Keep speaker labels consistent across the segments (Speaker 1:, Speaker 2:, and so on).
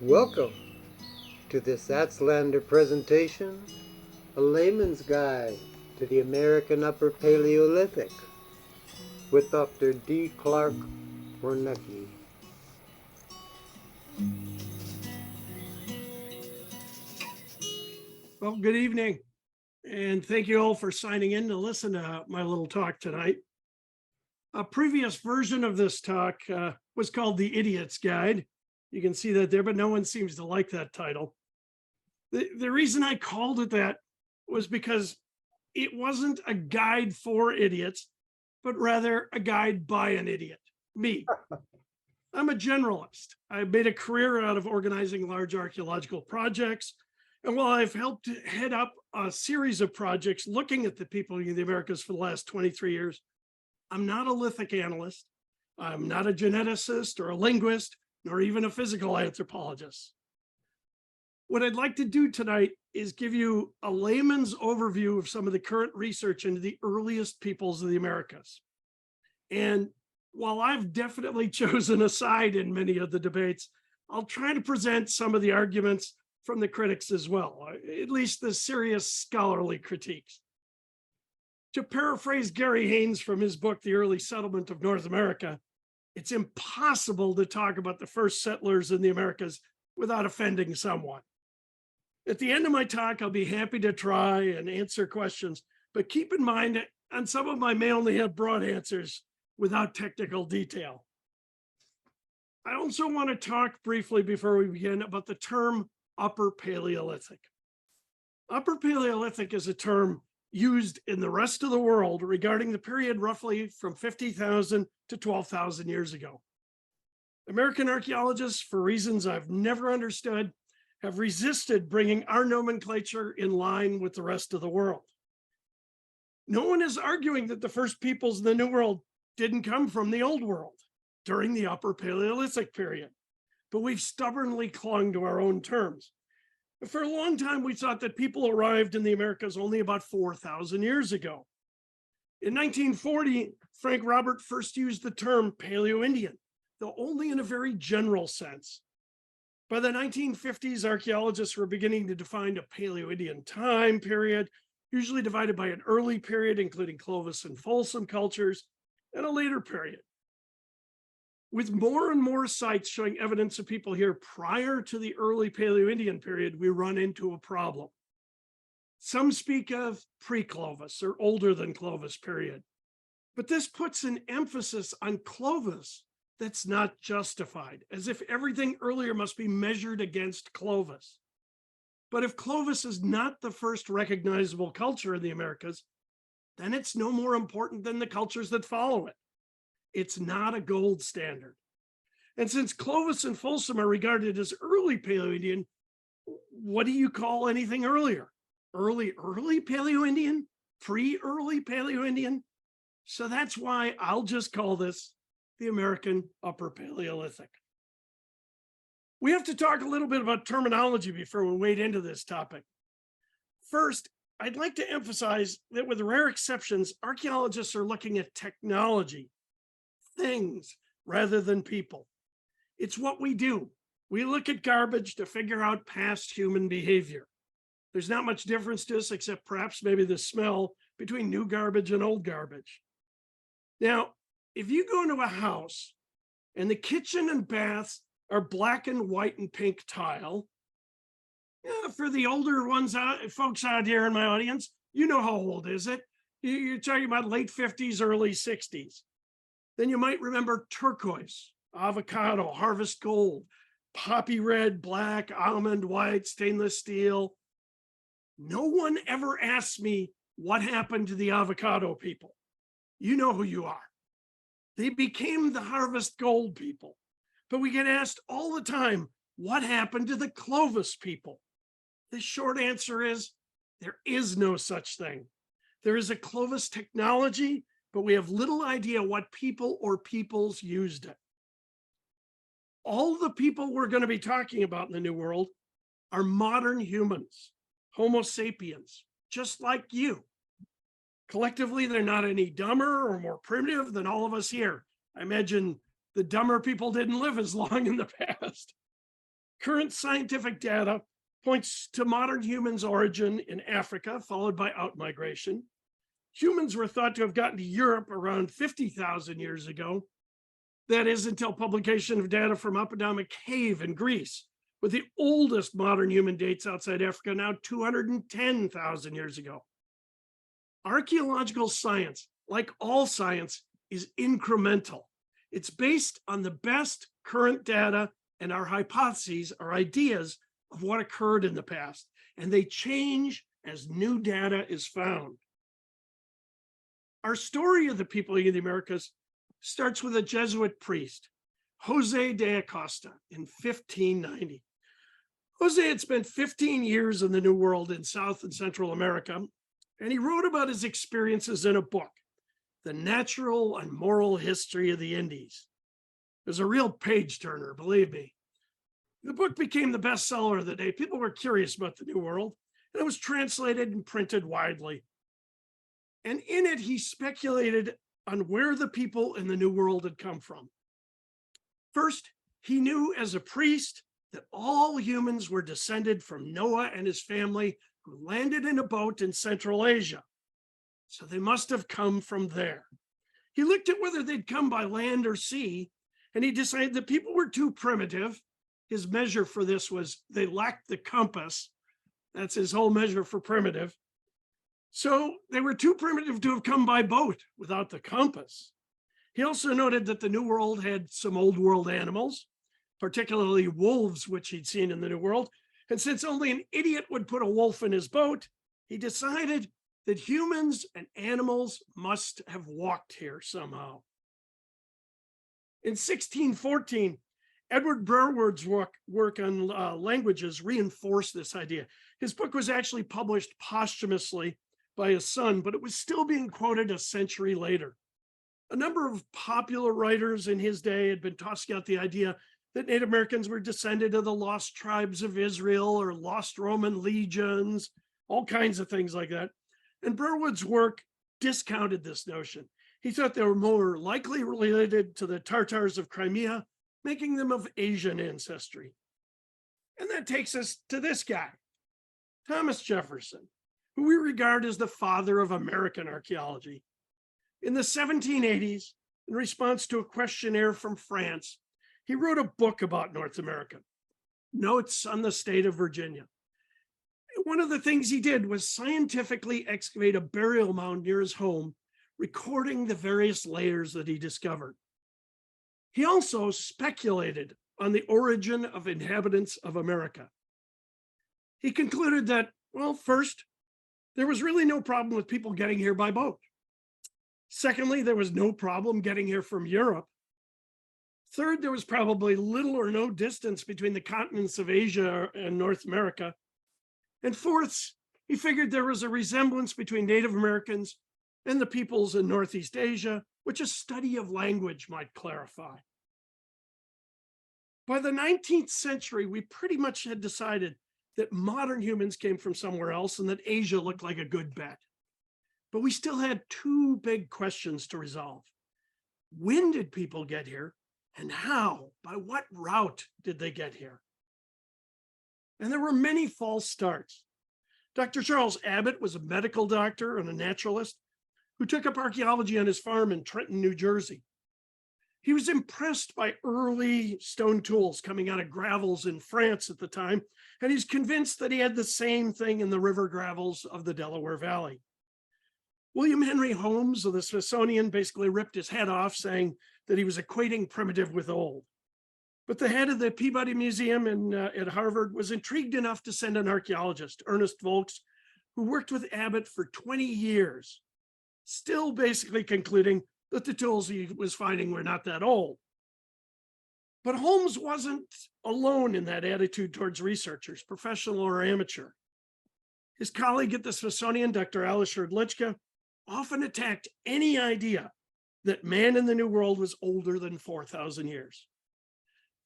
Speaker 1: Welcome to this Aztlander presentation, a layman's guide to the American Upper Paleolithic, with Dr. D. Clark Wernecke.
Speaker 2: Well, good evening, and thank you all for signing in to listen to my little talk tonight. A previous version of this talk was called The Idiot's Guide. You can see that there, but no one seems to like that title. The reason I called it that was because it wasn't a guide for idiots, but rather a guide by an idiot, me. I'm a generalist. I made a career out of organizing large archaeological projects. And while I've helped head up a series of projects looking at the people in the Americas for the last 23 years, I'm not a lithic analyst. I'm not a geneticist or a linguist, nor even a physical anthropologist. What I'd like to do tonight is give you a layman's overview of some of the current research into the earliest peoples of the Americas. And while I've definitely chosen a side in many of the debates, I'll try to present some of the arguments from the critics as well, at least the serious scholarly critiques. To paraphrase Gary Haynes from his book, The Early Settlement of North America, it's impossible to talk about the first settlers in the Americas without offending someone. At the end of my talk, I'll be happy to try and answer questions, but keep in mind that on some of them I may only have broad answers without technical detail. I also want to talk briefly before we begin about the term Upper Paleolithic. Upper Paleolithic is a term used in the rest of the world regarding the period roughly from 50,000 to 12,000 years ago. American archaeologists, for reasons I've never understood, have resisted bringing our nomenclature in line with the rest of the world. No one is arguing that the first peoples in the New World didn't come from the Old World during the Upper Paleolithic period, but we've stubbornly clung to our own terms. For a long time, we thought that people arrived in the Americas only about 4,000 years ago. In 1940, Frank Robert first used the term Paleo-Indian, though only in a very general sense. By the 1950s, archaeologists were beginning to define a Paleo-Indian time period, usually divided by an early period, including Clovis and Folsom cultures, and a later period. With more and more sites showing evidence of people here prior to the early Paleo-Indian period, we run into a problem. Some speak of pre-Clovis or older than Clovis period, but this puts an emphasis on Clovis that's not justified, as if everything earlier must be measured against Clovis. But if Clovis is not the first recognizable culture in the Americas, then it's no more important than the cultures that follow it. It's not a gold standard. And since Clovis and Folsom are regarded as early Paleo-Indian, what do you call anything earlier? Early Paleo-Indian? Pre-early Paleo-Indian? So that's why I'll just call this the American Upper Paleolithic. We have to talk a little bit about terminology before we wade into this topic. First, I'd like to emphasize that with rare exceptions, archaeologists are looking at technology, things, rather than people. It's what we do. We look at garbage to figure out past human behavior. There's not much difference to us except perhaps maybe the smell between new garbage and old garbage. Now, if you go into a house and the kitchen and baths are black and white and pink tile, for the older ones, folks out here in my audience, you know how old is it? You're talking about late 50s, early 60s. Then you might remember turquoise, avocado, harvest gold, poppy red, black, almond white, stainless steel. No one ever asks me what happened to the avocado people. You know who you are. They became the harvest gold people. But we get asked all the time, what happened to the Clovis people? The short answer is there is no such thing. There is a Clovis technology, but we have little idea what people or peoples used it. All the people we're going to be talking about in the New World are modern humans, Homo sapiens, just like you. Collectively, they're not any dumber or more primitive than all of us here. I imagine the dumber people didn't live as long in the past. Current scientific data points to modern humans' origin in Africa, followed by outmigration. Humans were thought to have gotten to Europe around 50,000 years ago. That is until publication of data from Apodaca Cave in Greece, with the oldest modern human dates outside Africa now 210,000 years ago. Archaeological science, like all science, is incremental. It's based on the best current data and our hypotheses, our ideas of what occurred in the past, and they change as new data is found. Our story of the people of the Americas starts with a Jesuit priest, Jose de Acosta, in 1590. Jose had spent 15 years in the New World in South and Central America, and he wrote about his experiences in a book, The Natural and Moral History of the Indies. It was a real page turner, believe me. The book became the bestseller of the day. People were curious about the New World, and it was translated and printed widely. And in it, he speculated on where the people in the New World had come from. First, he knew as a priest that all humans were descended from Noah and his family, who landed in a boat in Central Asia. So they must have come from there. He looked at whether they'd come by land or sea, and he decided that people were too primitive. His measure for this was they lacked the compass. That's his whole measure for primitive. So they were too primitive to have come by boat without the compass. He also noted that the New World had some old world animals, particularly wolves, which he'd seen in the New World. And since only an idiot would put a wolf in his boat, he decided that humans and animals must have walked here somehow. In 1614, Edward Brerewood's work on languages reinforced this idea. His book was actually published posthumously by his son, but it was still being quoted a century later. A number of popular writers in his day had been tossing out the idea that Native Americans were descended of the lost tribes of Israel or lost Roman legions, all kinds of things like that. And Brerewood's work discounted this notion. He thought they were more likely related to the Tartars of Crimea, making them of Asian ancestry. And that takes us to this guy, Thomas Jefferson, who we regard as the father of American archaeology. In the 1780s, in response to a questionnaire from France, he wrote a book about North America, Notes on the State of Virginia. One of the things he did was scientifically excavate a burial mound near his home, recording the various layers that he discovered. He also speculated on the origin of inhabitants of America. He concluded that, well, first, there was really no problem with people getting here by boat. Secondly, there was no problem getting here from Europe. Third, there was probably little or no distance between the continents of Asia and North America. And fourth, he figured there was a resemblance between Native Americans and the peoples in Northeast Asia, which a study of language might clarify. By the 19th century, we pretty much had decided that modern humans came from somewhere else and that Asia looked like a good bet. But we still had two big questions to resolve. When did people get here? And how? By what route did they get here? And there were many false starts. Dr. Charles Abbott was a medical doctor and a naturalist who took up archaeology on his farm in Trenton, New Jersey. He was impressed by early stone tools coming out of gravels in France at the time, and he's convinced that he had the same thing in the river gravels of the Delaware Valley. William Henry Holmes of the Smithsonian basically ripped his head off, saying that he was equating primitive with old. But the head of the Peabody Museum at Harvard was intrigued enough to send an archaeologist, Ernest Volks, who worked with Abbott for 20 years, still basically concluding that the tools he was finding were not that old. But Holmes wasn't alone in that attitude towards researchers, professional or amateur. His colleague at the Smithsonian, Dr. Alisher Lichka, often attacked any idea that man in the New World was older than 4,000 years.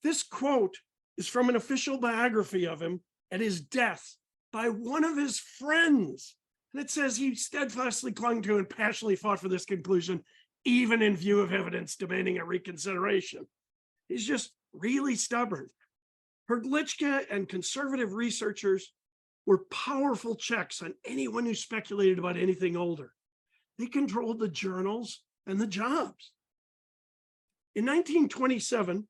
Speaker 2: This quote is from an official biography of him at his death by one of his friends. And it says he steadfastly clung to and passionately fought for this conclusion, even in view of evidence demanding a reconsideration. He's just really stubborn. Hrdlicka and conservative researchers were powerful checks on anyone who speculated about anything older. They controlled the journals and the jobs. In 1927,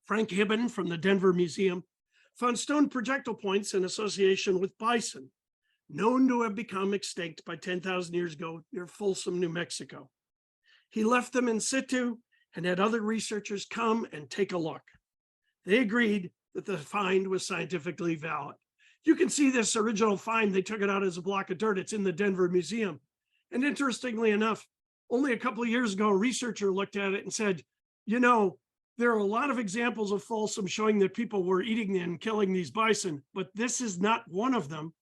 Speaker 2: Frank Hibben from the Denver Museum found stone projectile points in association with bison, known to have become extinct by 10,000 years ago near Folsom, New Mexico. He left them in situ and had other researchers come and take a look. They agreed that the find was scientifically valid. You can see this original find. They took it out as a block of dirt. It's in the Denver Museum. And interestingly enough, only a couple of years ago, a researcher looked at it and said, you know, there are a lot of examples of Folsom showing that people were eating and killing these bison, but this is not one of them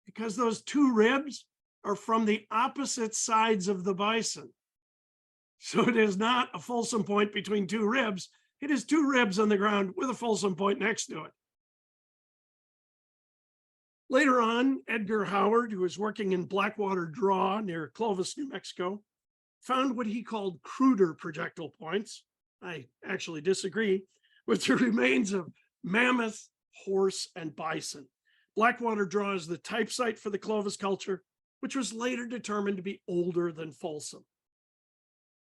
Speaker 2: because those two ribs are from the opposite sides of the bison. So it is not a Folsom point between two ribs. It is two ribs on the ground with a Folsom point next to it. Later on, Edgar Howard, who was working in Blackwater Draw near Clovis, New Mexico, found what he called cruder projectile points. I actually disagree, with the remains of mammoth, horse, and bison. Blackwater Draw is the type site for the Clovis culture, which was later determined to be older than Folsom.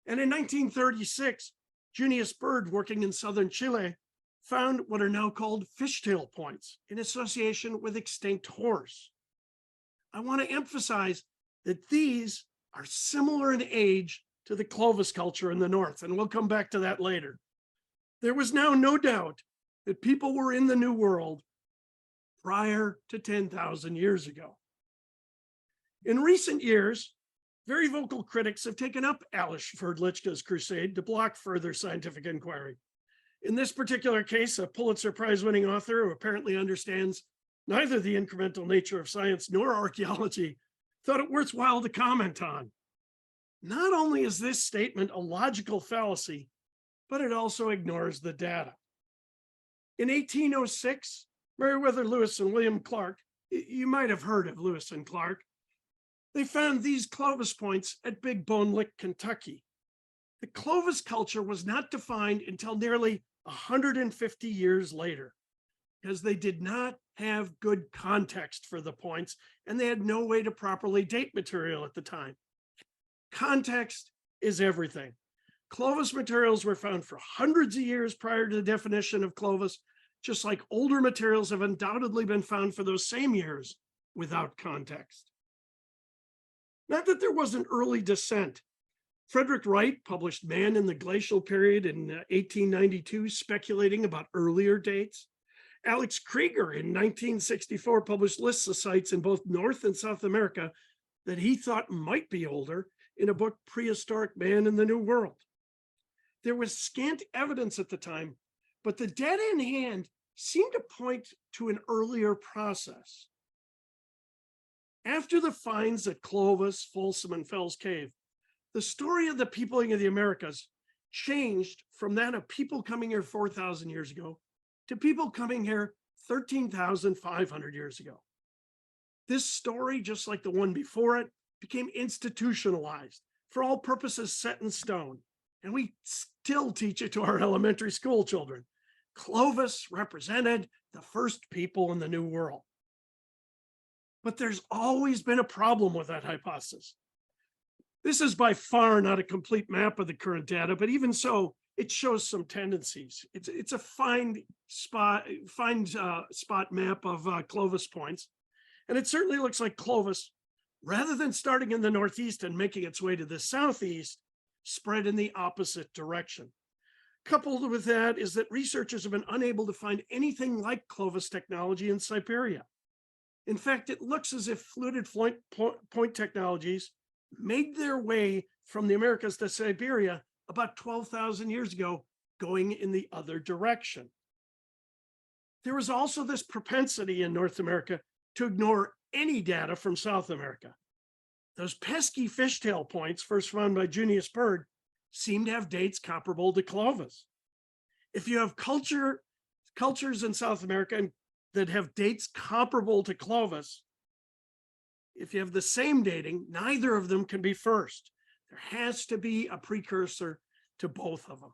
Speaker 2: And in 1936, Junius Bird, working in southern Chile, found what are now called fishtail points in association with extinct horse. I want to emphasize that these are similar in age to the Clovis culture in the north, and we'll come back to that later. There was now no doubt that people were in the New World prior to 10,000 years ago. In recent years, very vocal critics have taken up Alois Hrdlicka's crusade to block further scientific inquiry. In this particular case, a Pulitzer Prize-winning author who apparently understands neither the incremental nature of science nor archaeology thought it worthwhile to comment on. Not only is this statement a logical fallacy, but it also ignores the data. In 1806, Meriwether Lewis and William Clark, you might have heard of Lewis and Clark, they found these Clovis points at Big Bone Lick, Kentucky. The Clovis culture was not defined until nearly 150 years later, because they did not have good context for the points, and they had no way to properly date material at the time. Context is everything. Clovis materials were found for hundreds of years prior to the definition of Clovis, just like older materials have undoubtedly been found for those same years without context. Not that there wasn't early dissent. Frederick Wright published Man in the Glacial Period in 1892, speculating about earlier dates. Alex Krieger in 1964 published lists of sites in both North and South America that he thought might be older in a book, Prehistoric Man in the New World. There was scant evidence at the time, but the data in hand seemed to point to an earlier process. After the finds at Clovis, Folsom, and Fells Cave, the story of the peopling of the Americas changed from that of people coming here 4,000 years ago to people coming here 13,500 years ago. This story, just like the one before it, became institutionalized, for all purposes set in stone, and we still teach it to our elementary school children. Clovis represented the first people in the New World. But there's always been a problem with that hypothesis. This is by far not a complete map of the current data, but even so, it shows some tendencies. It's a find spot map of Clovis points, and it certainly looks like Clovis, rather than starting in the northeast and making its way to the southeast, spread in the opposite direction. Coupled with that is that researchers have been unable to find anything like Clovis technology in Siberia. In fact, it looks as if fluted point technologies made their way from the Americas to Siberia about 12,000 years ago, going in the other direction. There was also this propensity in North America to ignore any data from South America. Those pesky fishtail points, first found by Junius Bird, seem to have dates comparable to Clovis. If you have cultures in South America that have dates comparable to Clovis, if you have the same dating, neither of them can be first. There has to be a precursor to both of them.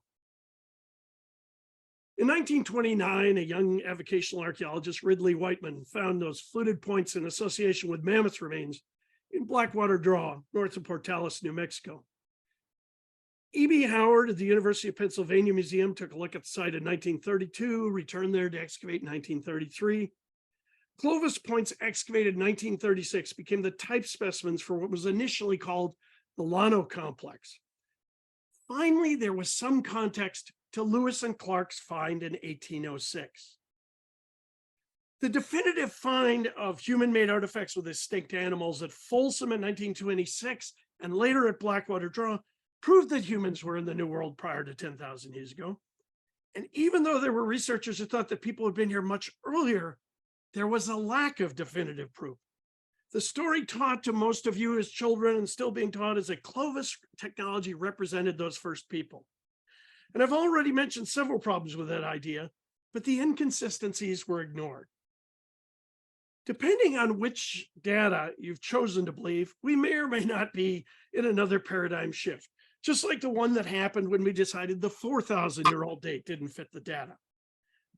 Speaker 2: In 1929, a young avocational archaeologist, Ridley Whiteman, found those fluted points in association with mammoth remains in Blackwater Draw, north of Portales, New Mexico. E.B. Howard at the University of Pennsylvania Museum took a look at the site in 1932, returned there to excavate in 1933. Clovis points excavated in 1936 became the type specimens for what was initially called the Llano complex. Finally, there was some context to Lewis and Clark's find in 1806. The definitive find of human-made artifacts with extinct animals at Folsom in 1926 and later at Blackwater Draw proved that humans were in the New World prior to 10,000 years ago. And even though there were researchers who thought that people had been here much earlier, there was a lack of definitive proof. The story taught to most of you as children and still being taught is that Clovis technology represented those first people. And I've already mentioned several problems with that idea, but the inconsistencies were ignored. Depending on which data you've chosen to believe, we may or may not be in another paradigm shift, just like the one that happened when we decided the 4,000-year-old date didn't fit the data.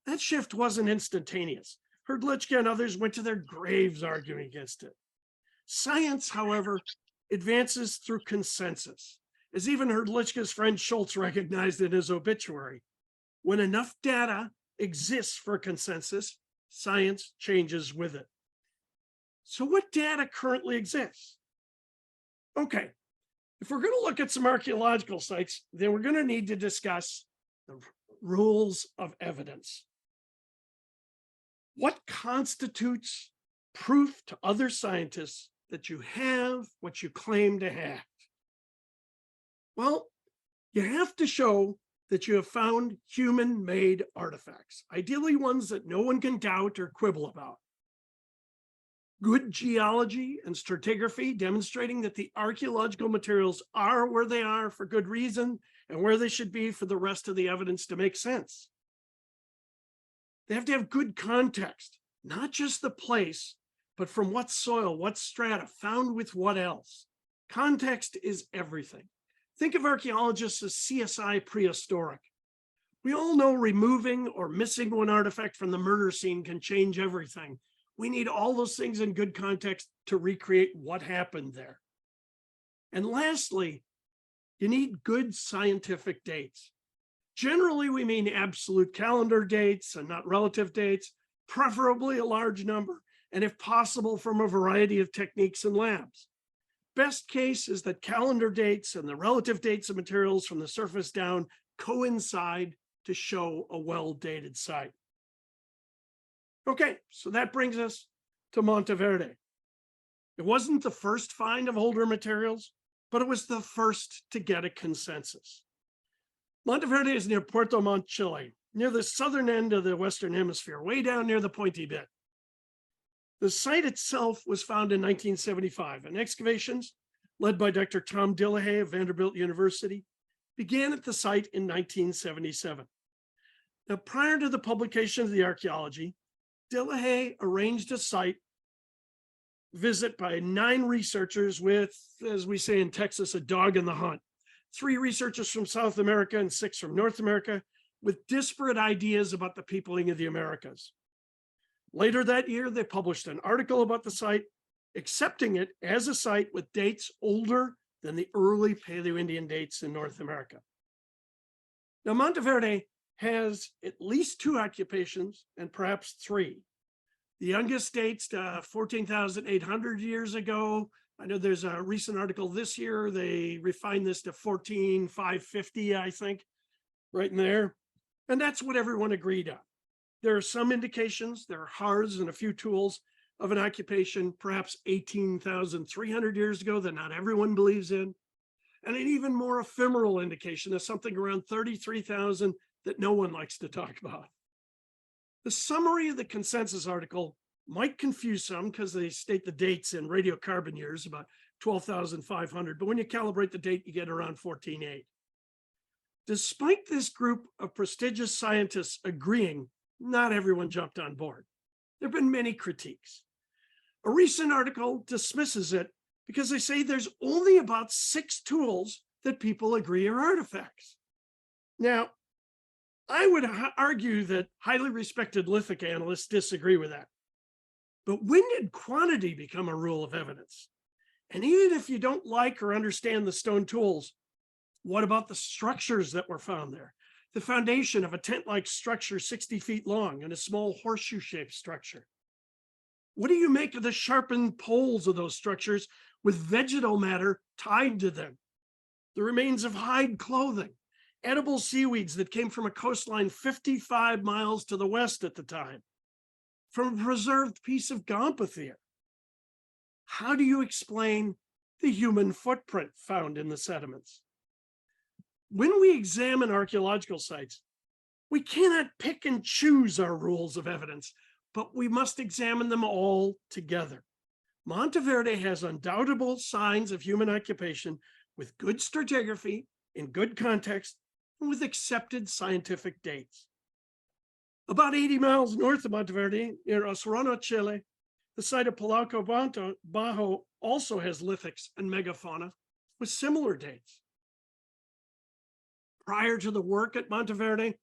Speaker 2: That shift wasn't instantaneous. Hrdlicka and others went to their graves arguing against it. Science, however, advances through consensus, as even Hrdlicka's friend Schultz recognized in his obituary. When enough data exists for consensus, science changes with it. So what data currently exists? Okay, if we're going to look at some archaeological sites, then we're going to need to discuss the rules of evidence. What constitutes proof to other scientists that you have what you claim to have? Well, you have to show that you have found human-made artifacts, ideally ones that no one can doubt or quibble about. Good geology and stratigraphy demonstrating that the archaeological materials are where they are for good reason and where they should be for the rest of the evidence to make sense. They have to have good context, not just the place, but from what soil, what strata, found with what else. Context is everything. Think of archaeologists as CSI prehistoric. We all know removing or missing one artifact from the murder scene can change everything. We need all those things in good context to recreate what happened there. And lastly, you need good scientific dates. Generally, we mean absolute calendar dates and not relative dates, preferably a large number, and if possible, from a variety of techniques and labs. Best case is that calendar dates and the relative dates of materials from the surface down coincide to show a well-dated site. Okay, so that brings us to Monteverde. It wasn't the first find of older materials, but it was the first to get a consensus. Monteverde is near Puerto Montt, Chile, near the southern end of the Western Hemisphere, way down near the pointy bit. The site itself was found in 1975, and excavations, led by Dr. Tom Dillehay of Vanderbilt University, began at the site in 1977. Now, prior to the publication of the archaeology, Dillehay arranged a site visit by 9 researchers with, as we say in Texas, a dog in the hunt. 3 researchers from South America and 6 from North America, with disparate ideas about the peopling of the Americas. Later that year, they published an article about the site, accepting it as a site with dates older than the early Paleo-Indian dates in North America. Now, Monteverde has at least 2 occupations and perhaps 3. The youngest dates to 14,800 years ago. I know there's a recent article this year. They refined this to 14,550, I think, right in there. And that's what everyone agreed on. There are some indications, there are hearths and a few tools of an occupation, perhaps 18,300 years ago, that not everyone believes in. And an even more ephemeral indication of something around 33,000 that no one likes to talk about. The summary of the consensus article might confuse some because they state the dates in radiocarbon years, about 12,500, but when you calibrate the date, you get around 14,800. Despite this group of prestigious scientists agreeing, not everyone jumped on board. There have been many critiques. A recent article dismisses it because they say there's only about 6 tools that people agree are artifacts. Now, I would argue that highly respected lithic analysts disagree with that. But when did quantity become a rule of evidence? And even if you don't like or understand the stone tools, what about the structures that were found there? The foundation of a tent-like structure 60 feet long and a small horseshoe-shaped structure. What do you make of the sharpened poles of those structures with vegetal matter tied to them? The remains of hide clothing, edible seaweeds that came from a coastline 55 miles to the west at the time, from a preserved piece of Gomphothere. How do you explain the human footprint found in the sediments? When we examine archaeological sites, we cannot pick and choose our rules of evidence, but we must examine them all together. Monteverde has undoubtable signs of human occupation with good stratigraphy, in good context, and with accepted scientific dates. About 80 miles north of Monteverde, near Osorno, Chile, the site of Palauco Bajo also has lithics and megafauna with similar dates. Prior to the work at Monteverde,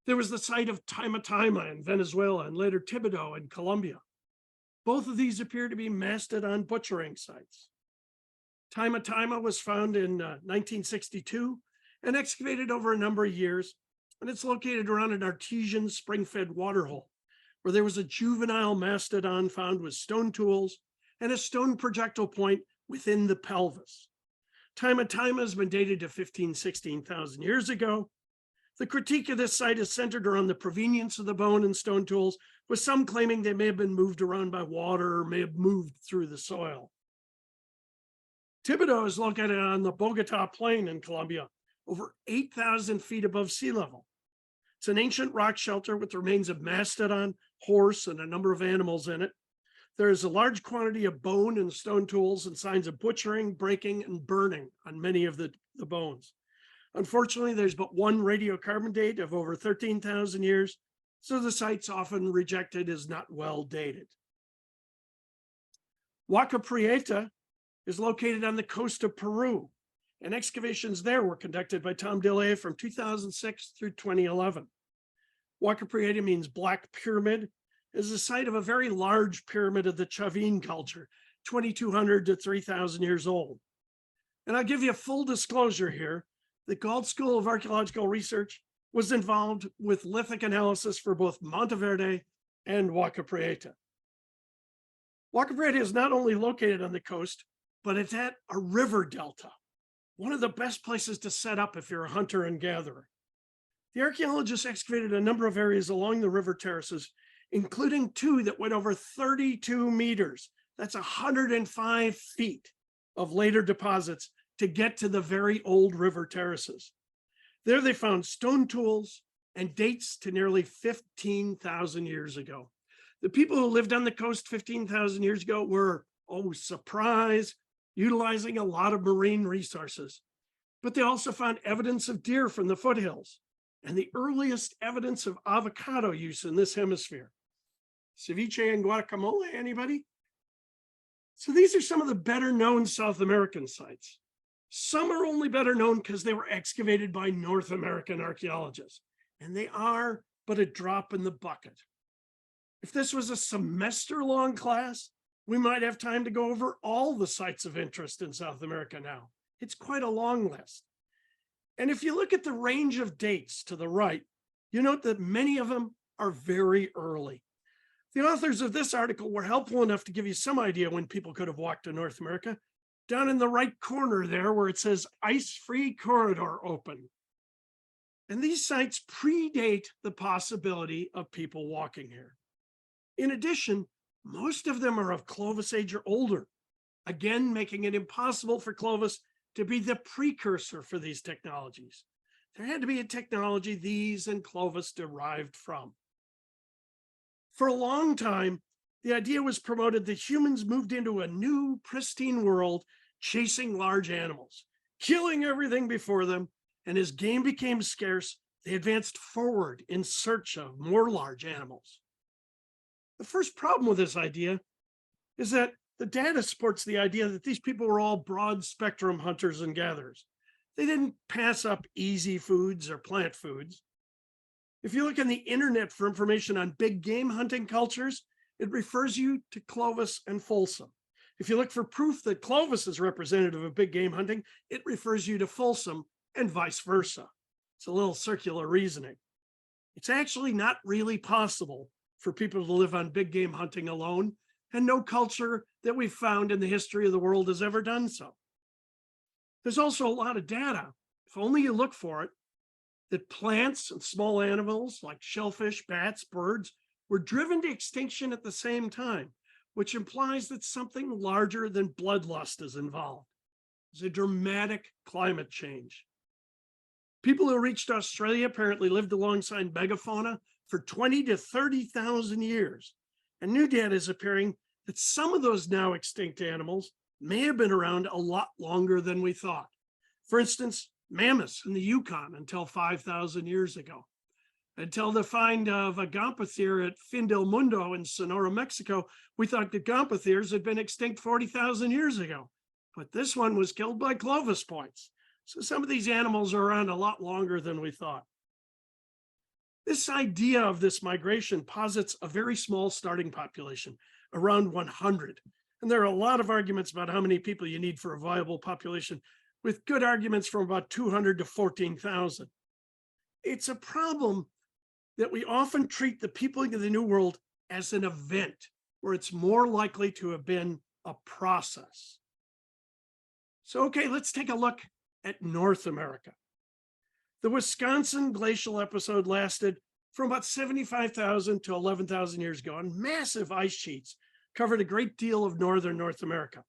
Speaker 2: there was the site of Taima in Venezuela and later Thibodeau in Colombia. Both of these appear to be mastodon butchering sites. Taima was found in 1962 and excavated over a number of years, and it's located around an artesian spring-fed waterhole where there was a juvenile mastodon found with stone tools and a stone projectile point within the pelvis. Taima has been dated to 16,000 years ago. The critique of this site is centered around the provenience of the bone and stone tools, with some claiming they may have been moved around by water or may have moved through the soil. Thibodeau is located on the Bogota Plain in Colombia, over 8,000 feet above sea level. It's an ancient rock shelter with the remains of mastodon, horse, and a number of animals in it. There is a large quantity of bone and stone tools and signs of butchering, breaking, and burning on many of the bones. Unfortunately, there's but one radiocarbon date of over 13,000 years, so the site's often rejected as not well dated. Huaca Prieta is located on the coast of Peru, and excavations there were conducted by Tom DeLay from 2006 through 2011. Huaca Prieta means black pyramid, is the site of a very large pyramid of the Chavin culture, 2,200 to 3,000 years old. And I'll give you a full disclosure here. The Gault School of Archaeological Research was involved with lithic analysis for both Monteverde and Huaca Prieta. Huaca Prieta is not only located on the coast, but it's at a river delta, one of the best places to set up if you're a hunter and gatherer. The archaeologists excavated a number of areas along the river terraces, including two that went over 32 meters. That's 105 feet of later deposits to get to the very old river terraces. There they found stone tools and dates to nearly 15,000 years ago. The people who lived on the coast 15,000 years ago were, oh, surprise, utilizing a lot of marine resources. But they also found evidence of deer from the foothills and the earliest evidence of avocado use in this hemisphere. Ceviche and guacamole, anybody? So these are some of the better known South American sites. Some are only better known because they were excavated by North American archaeologists, and they are but a drop in the bucket. If this was a semester-long class, we might have time to go over all the sites of interest in South America now. It's quite a long list. And if you look at the range of dates to the right, you note that many of them are very early. The authors of this article were helpful enough to give you some idea when people could have walked to North America. Down in the right corner there where it says ice-free corridor open. And these sites predate the possibility of people walking here. In addition, most of them are of Clovis age or older, again making it impossible for Clovis to be the precursor for these technologies. There had to be a technology these and Clovis derived from. For a long time, the idea was promoted that humans moved into a new, pristine world, chasing large animals, killing everything before them, and as game became scarce, they advanced forward in search of more large animals. The first problem with this idea is that the data supports the idea that these people were all broad spectrum hunters and gatherers. They didn't pass up easy foods or plant foods. If you look on the internet for information on big game hunting cultures, it refers you to Clovis and Folsom. If you look for proof that Clovis is representative of big game hunting, it refers you to Folsom and vice versa. It's a little circular reasoning. It's actually not really possible for people to live on big game hunting alone, and no culture that we've found in the history of the world has ever done so. There's also a lot of data, if only you look for it, that plants and small animals like shellfish, bats, birds were driven to extinction at the same time, which implies that something larger than bloodlust is involved. It's a dramatic climate change. People who reached Australia apparently lived alongside megafauna for 20 to 30,000 years. And new data is appearing that some of those now extinct animals may have been around a lot longer than we thought. For instance, mammoths in the Yukon until 5,000 years ago. Until the find of a Gomphotherium at Fin del Mundo in Sonora, Mexico, we thought the Gomphotheriums had been extinct 40,000 years ago. But this one was killed by Clovis points. So some of these animals are around a lot longer than we thought. This idea of this migration posits a very small starting population, around 100. And there are a lot of arguments about how many people you need for a viable population, with good arguments from about 200 to 14,000. It's a problem that we often treat the peopling of the New World as an event, where it's more likely to have been a process. So, okay, let's take a look at North America. The Wisconsin glacial episode lasted from about 75,000 to 11,000 years ago, and massive ice sheets covered a great deal of northern North America.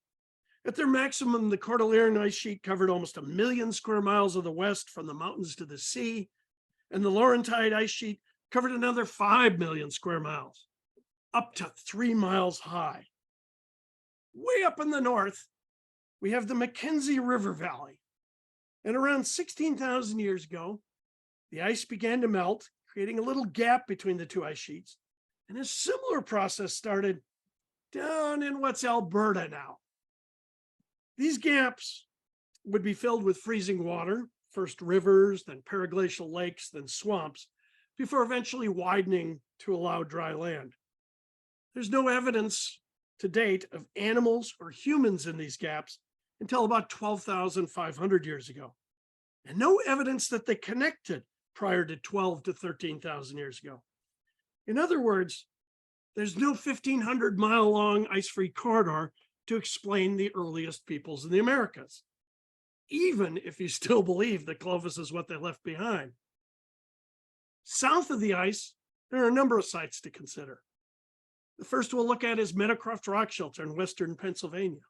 Speaker 2: At their maximum, the Cordilleran ice sheet covered almost 1 million square miles of the West from the mountains to the sea, and the Laurentide ice sheet covered another 5 million square miles, up to 3 miles high. Way up in the north, we have the Mackenzie River Valley. And around 16,000 years ago, the ice began to melt, creating a little gap between the two ice sheets. And a similar process started down in what's Alberta now. These gaps would be filled with freezing water, first rivers, then periglacial lakes, then swamps, before eventually widening to allow dry land. There's no evidence to date of animals or humans in these gaps until about 12,500 years ago, and no evidence that they connected prior to 12 to 13,000 years ago. In other words, there's no 1,500-mile long ice-free corridor to explain the earliest peoples in the Americas, even if you still believe that Clovis is what they left behind. South of the ice, there are a number of sites to consider. The first we'll look at is Meadowcroft Rock Shelter in western Pennsylvania.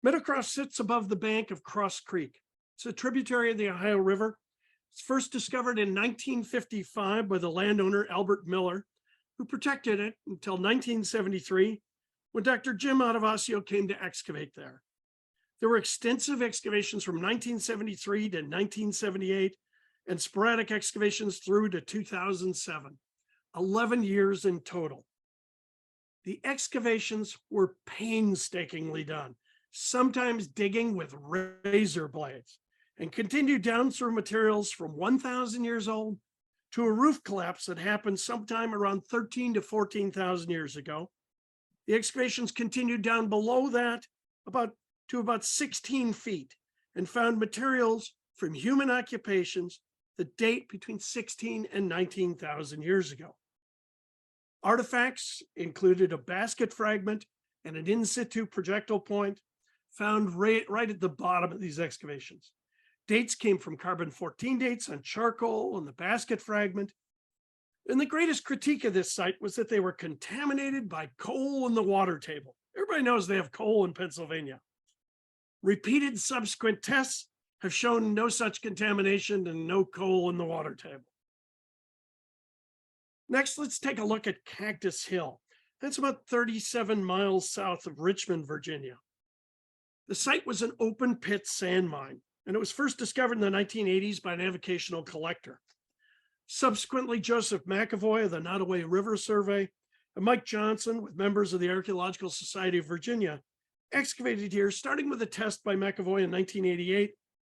Speaker 2: Meadowcroft sits above the bank of Cross Creek. It's a tributary of the Ohio River. It's first discovered in 1955 by the landowner Albert Miller, who protected it until 1973, when Dr. Jim Adavasio came to excavate there. There were extensive excavations from 1973 to 1978 and sporadic excavations through to 2007, 11 years in total. The excavations were painstakingly done, sometimes digging with razor blades, and continued down through materials from 1,000 years old to a roof collapse that happened sometime around 13 to 14,000 years ago. The excavations continued down below that to about 16 feet and found materials from human occupations that date between 16 and 19,000 years ago. Artifacts included a basket fragment and an in situ projectile point found right at the bottom of these excavations. Dates came from carbon-14 dates on charcoal and the basket fragment. And the greatest critique of this site was that they were contaminated by coal in the water table. Everybody knows they have coal in Pennsylvania. Repeated subsequent tests have shown no such contamination and no coal in the water table. Next, let's take a look at Cactus Hill. That's about 37 miles south of Richmond, Virginia. The site was an open pit sand mine, and it was first discovered in the 1980s by an avocational collector. Subsequently, Joseph McAvoy of the Nottoway River Survey and Mike Johnson, with members of the Archaeological Society of Virginia, excavated here, starting with a test by McAvoy in 1988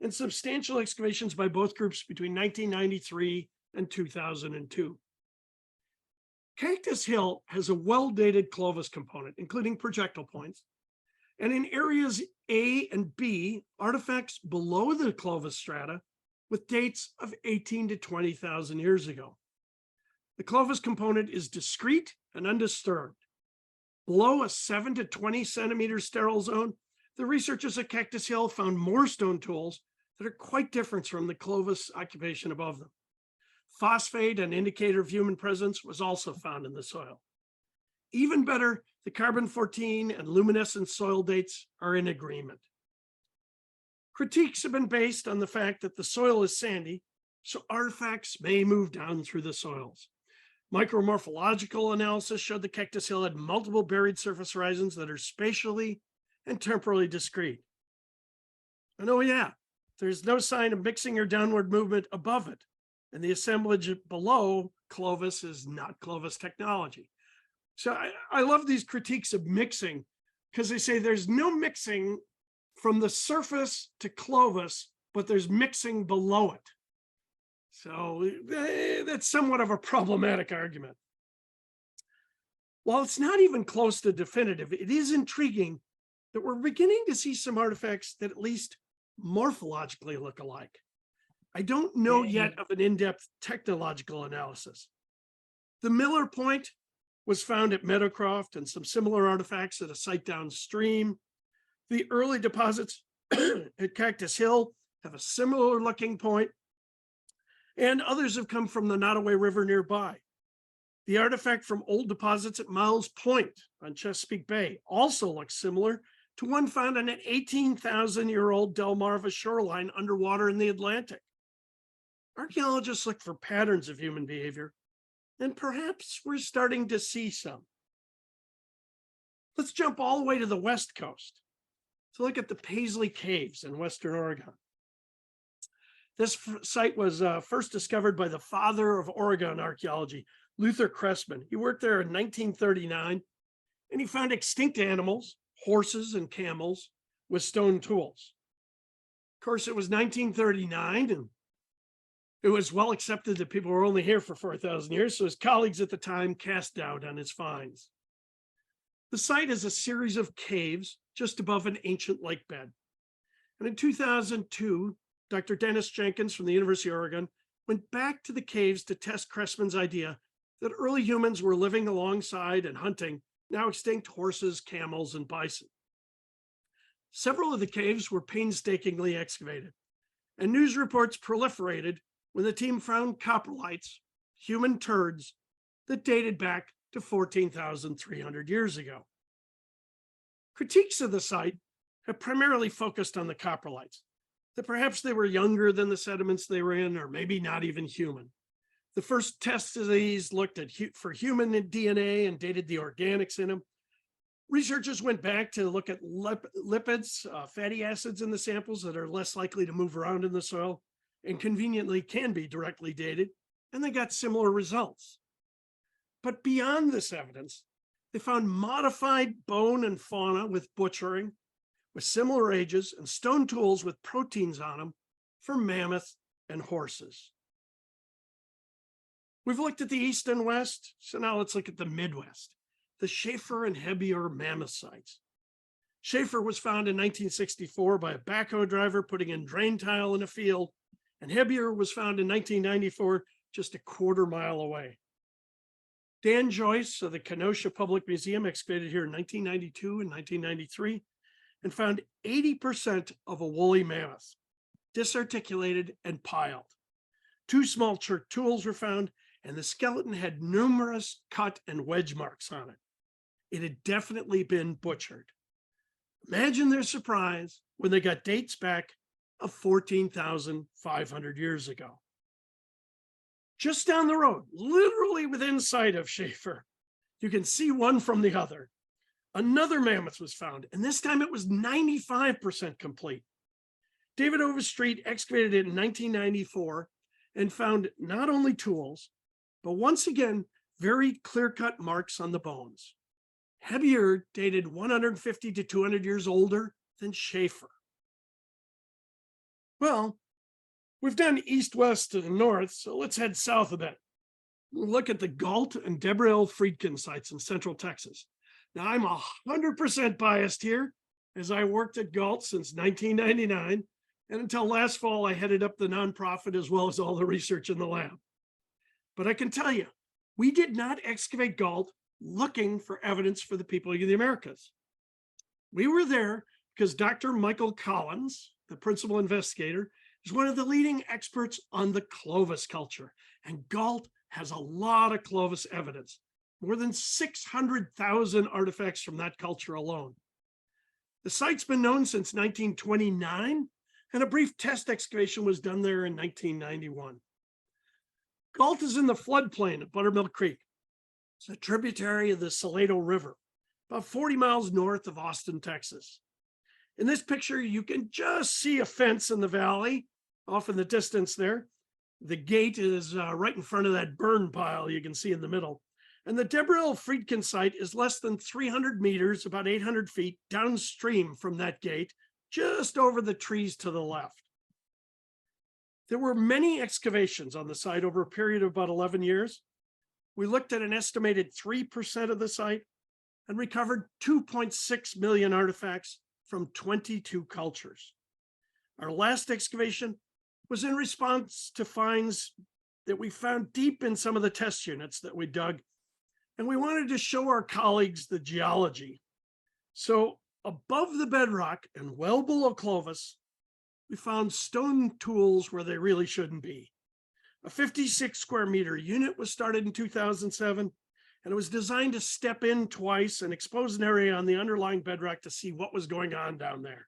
Speaker 2: and substantial excavations by both groups between 1993 and 2002. Cactus Hill has a well-dated Clovis component, including projectile points. And in areas A and B, artifacts below the Clovis strata with dates of 18 to 20,000 years ago. The Clovis component is discrete and undisturbed. Below a 7 to 20 centimeter sterile zone, the researchers at Cactus Hill found more stone tools that are quite different from the Clovis occupation above them. Phosphate, an indicator of human presence, was also found in the soil. Even better, the carbon-14 and luminescent soil dates are in agreement. Critiques have been based on the fact that the soil is sandy, so artifacts may move down through the soils. Micromorphological analysis showed that Cactus Hill had multiple buried surface horizons that are spatially and temporally discrete. And oh yeah, there's no sign of mixing or downward movement above it. And the assemblage below Clovis is not Clovis technology. So I love these critiques of mixing because they say there's no mixing from the surface to Clovis, but there's mixing below it. So that's somewhat of a problematic argument. While it's not even close to definitive, it is intriguing that we're beginning to see some artifacts that at least morphologically look alike. I don't know yet of an in-depth technological analysis. The Miller Point was found at Meadowcroft and some similar artifacts at a site downstream. The early deposits at Cactus Hill have a similar looking point, and others have come from the Nottoway River nearby. The artifact from old deposits at Miles Point on Chesapeake Bay also looks similar to one found on an 18,000-year-old Delmarva shoreline underwater in the Atlantic. Archaeologists look for patterns of human behavior, and perhaps we're starting to see some. Let's jump all the way to the West Coast to look at the Paisley Caves in Western Oregon. This site was first discovered by the father of Oregon archaeology, Luther Cressman. He worked there in 1939, and he found extinct animals, horses and camels, with stone tools. Of course, it was 1939, and it was well accepted that people were only here for 4,000 years, so his colleagues at the time cast doubt on his finds. The site is a series of caves just above an ancient lake bed. And in 2002, Dr. Dennis Jenkins from the University of Oregon went back to the caves to test Cressman's idea that early humans were living alongside and hunting now extinct horses, camels, and bison. Several of the caves were painstakingly excavated, and news reports proliferated when the team found coprolites, human turds, that dated back to 14,300 years ago. Critiques of the site have primarily focused on the coprolites, that perhaps they were younger than the sediments they were in, or maybe not even human. The first tests of these looked at for human DNA and dated the organics in them. Researchers went back to look at lipids, fatty acids in the samples that are less likely to move around in the soil and conveniently can be directly dated, and they got similar results. But beyond this evidence, they found modified bone and fauna with butchering, with similar ages, and stone tools with proteins on them for mammoth and horses. We've looked at the East and West, so now let's look at the Midwest, the Schaefer and Hebier mammoth sites. Schaefer was found in 1964 by a backhoe driver putting in drain tile in a field, and Hebier was found in 1994 just a quarter mile away. Dan Joyce of the Kenosha Public Museum excavated here in 1992 and 1993 and found 80% of a woolly mammoth, disarticulated and piled. 2 small chert tools were found, and the skeleton had numerous cut and wedge marks on it. It had definitely been butchered. Imagine their surprise when they got dates back of 14,500 years ago. Just down the road, literally within sight of Schaefer, you can see one from the other. Another mammoth was found, and this time it was 95% complete. David Overstreet excavated it in 1994 and found not only tools, but once again, very clear-cut marks on the bones. Hebier dated 150 to 200 years older than Schaefer. Well, We've done east, west, and north, so let's head south a bit. We'll look at the Gault and Deborah Friedkin sites in central Texas. Now, I'm 100% biased here, as I worked at Gault since 1999, and until last fall, I headed up the nonprofit as well as all the research in the lab. But I can tell you, we did not excavate Gault looking for evidence for the people of the Americas. We were there because Dr. Michael Collins, the principal investigator, is one of the leading experts on the Clovis culture, and Gault has a lot of Clovis evidence, more than 600,000 artifacts from that culture alone. The site's been known since 1929, and a brief test excavation was done there in 1991. Gault is in the floodplain of Buttermilk Creek. It's a tributary of the Salado River, about 40 miles north of Austin, Texas. In this picture, you can just see a fence in the valley off in the distance there. The gate is right in front of that burn pile you can see in the middle. And the Deborah Friedkin site is less than 300 meters, about 800 feet downstream from that gate, just over the trees to the left. There were many excavations on the site over a period of about 11 years. We looked at an estimated 3% of the site and recovered 2.6 million artifacts from 22 cultures. Our last excavation was in response to finds that we found deep in some of the test units that we dug, and we wanted to show our colleagues the geology. So above the bedrock and well below Clovis, we found stone tools where they really shouldn't be. A 56 square meter unit was started in 2007, and it was designed to step in twice and expose an area on the underlying bedrock to see what was going on down there.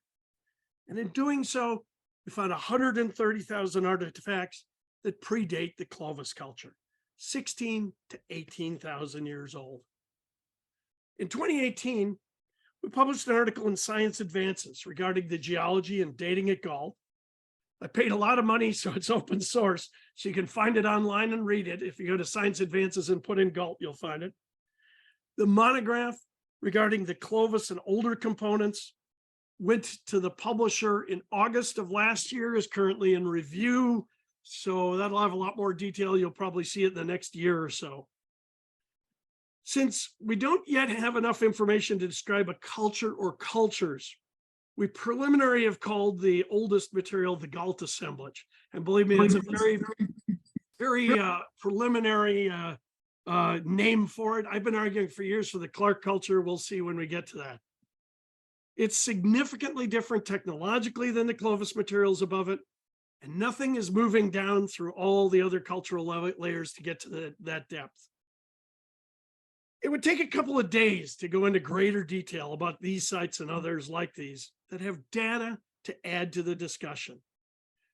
Speaker 2: And in doing so, we found 130,000 artifacts that predate the Clovis culture, 16 to 18,000 years old. In 2018, we published an article in Science Advances regarding the geology and dating at Gault. I paid a lot of money, so it's open source, so you can find it online and read it. If you go to Science Advances and put in Gault, you'll find it. The monograph regarding the Clovis and older components went to the publisher in August of last year, is currently in review, so that'll have a lot more detail. You'll probably see it in the next year or so. Since we don't yet have enough information to describe a culture or cultures, we preliminarily have called the oldest material the Gault assemblage. And believe me, it's a very preliminary name for it. I've been arguing for years for the Clark culture. We'll see when we get to that. It's significantly different technologically than the Clovis materials above it, and nothing is moving down through all the other cultural layers to get to that depth. It would take a couple of days to go into greater detail about these sites and others like these that have data to add to the discussion.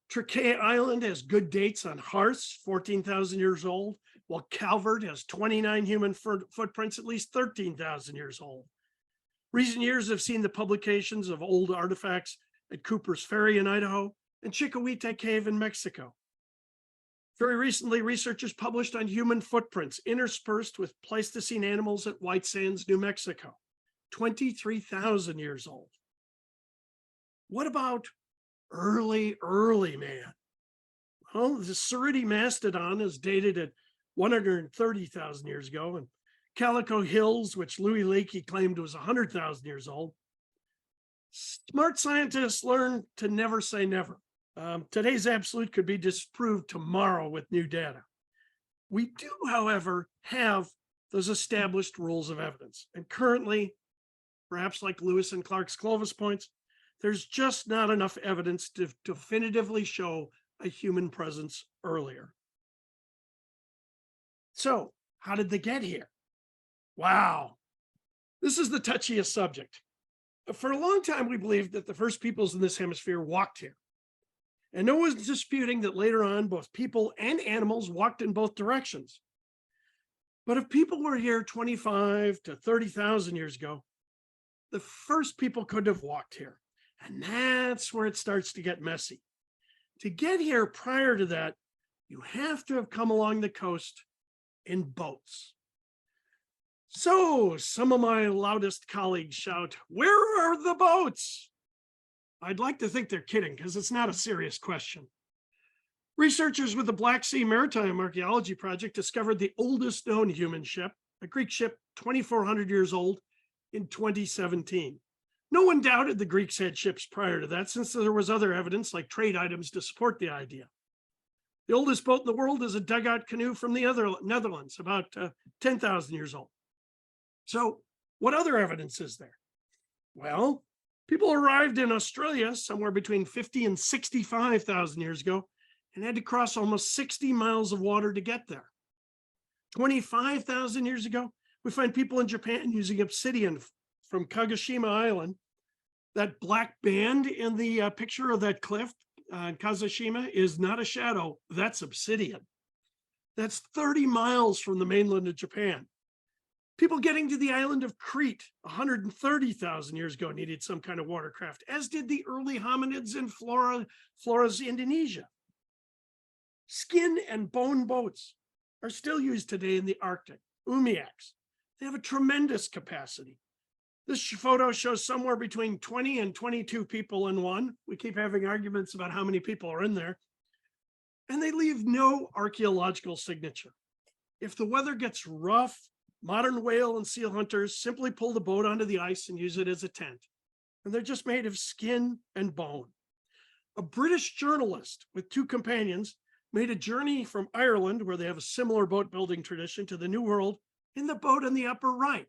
Speaker 2: Turkey Island has good dates on Harz, 14,000 years old, while Calvert has 29 human footprints, at least 13,000 years old. Recent years have seen the publications of old artifacts at Cooper's Ferry in Idaho and Chicohuite Cave in Mexico. Very recently, researchers published on human footprints interspersed with Pleistocene animals at White Sands, New Mexico, 23,000 years old. What about early man? Well, the Suritti mastodon is dated at 130,000 years ago, and Calico Hills, which Louis Leakey claimed was 100,000 years old. Smart scientists learn to never say never. Today's absolute could be disproved tomorrow with new data. We do, however, have those established rules of evidence. And currently, perhaps like Lewis and Clark's Clovis points, there's just not enough evidence to definitively show a human presence earlier. So, how did they get here? Wow, this is the touchiest subject. For a long time, we believed that the first peoples in this hemisphere walked here. And no one's disputing that later on, both people and animals walked in both directions. But if people were here 25 to 30,000 years ago, the first people couldn't have walked here. And that's where it starts to get messy. To get here prior to that, you have to have come along the coast in boats. So some of my loudest colleagues shout, "Where are the boats?" I'd like to think they're kidding because it's not a serious question. Researchers with the Black Sea Maritime Archaeology Project discovered the oldest known human ship, a Greek ship 2,400 years old, in 2017. No one doubted the Greeks had ships prior to that, since there was other evidence like trade items to support the idea. The oldest boat in the world is a dugout canoe from the Netherlands, about 10,000 years old. So what other evidence is there? Well, people arrived in Australia somewhere between 50 and 65,000 years ago and had to cross almost 60 miles of water to get there. 25,000 years ago, we find people in Japan using obsidian from Kagoshima Island. That black band in the picture of that cliff in Kagoshima is not a shadow, that's obsidian. That's 30 miles from the mainland of Japan. People getting to the island of Crete 130,000 years ago needed some kind of watercraft, as did the early hominids in Flores, Indonesia. Skin and bone boats are still used today in the Arctic, umiaks. They have a tremendous capacity. This photo shows somewhere between 20 and 22 people in one. We keep having arguments about how many people are in there. And they leave no archaeological signature. If the weather gets rough, modern whale and seal hunters simply pull the boat onto the ice and use it as a tent. And they're just made of skin and bone. A British journalist with two companions made a journey from Ireland, where they have a similar boat building tradition, to the New World in the boat in the upper right.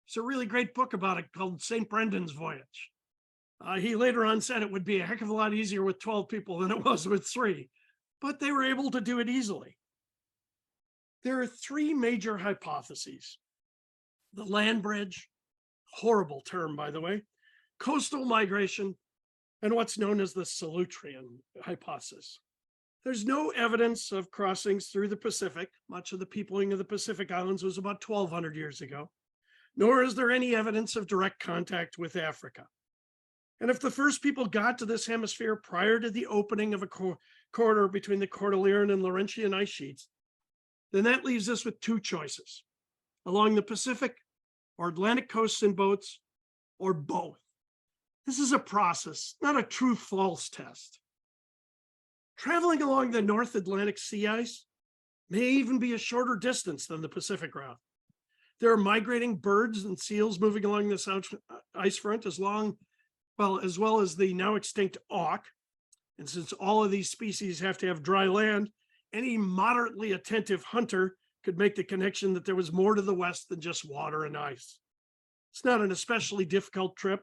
Speaker 2: It's a really great book about it called St. Brendan's Voyage. He later on said it would be a heck of a lot easier with 12 people than it was with 3, but they were able to do it easily. There are 3 major hypotheses: the land bridge, horrible term, by the way, coastal migration, and what's known as the Solutrean hypothesis. There's no evidence of crossings through the Pacific. Much of the peopling of the Pacific Islands was about 1,200 years ago, nor is there any evidence of direct contact with Africa. And if the first people got to this hemisphere prior to the opening of a corridor between the Cordilleran and Laurentian ice sheets, then that leaves us with 2 choices: along the Pacific or Atlantic coasts in boats, or both. This is a process, not a true-false test. Traveling along the North Atlantic sea ice may even be a shorter distance than the Pacific route. There are migrating birds and seals moving along this ice front as well as the now extinct auk. And since all of these species have to have dry land, any moderately attentive hunter could make the connection that there was more to the west than just water and ice. It's not an especially difficult trip.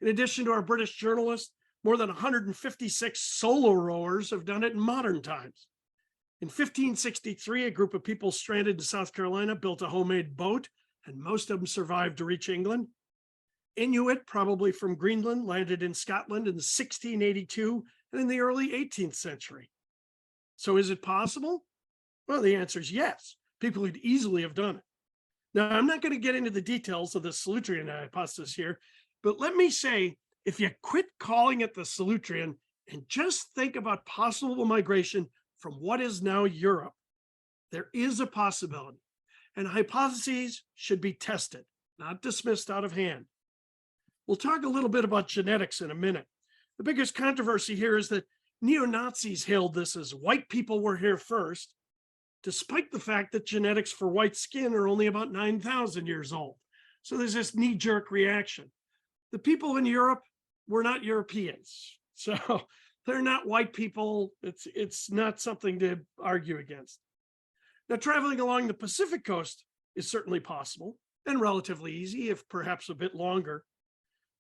Speaker 2: In addition to our British journalists, more than 156 solo rowers have done it in modern times. In 1563, a group of people stranded in South Carolina built a homemade boat, and most of them survived to reach England. Inuit, probably from Greenland, landed in Scotland in 1682 and in the early 18th century. So is it possible? Well, the answer is yes. People could easily have done it. Now, I'm not going to get into the details of the Solutrean hypothesis here, but let me say, if you quit calling it the Solutrean and just think about possible migration from what is now Europe, there is a possibility, and hypotheses should be tested, not dismissed out of hand. We'll talk a little bit about genetics in a minute. The biggest controversy here is that neo-Nazis hailed this as white people were here first, despite the fact that genetics for white skin are only about 9,000 years old. So there's this knee-jerk reaction. The people in Europe were not Europeans, so they're not white people. It's not something to argue against. Now, traveling along the Pacific coast is certainly possible and relatively easy, if perhaps a bit longer.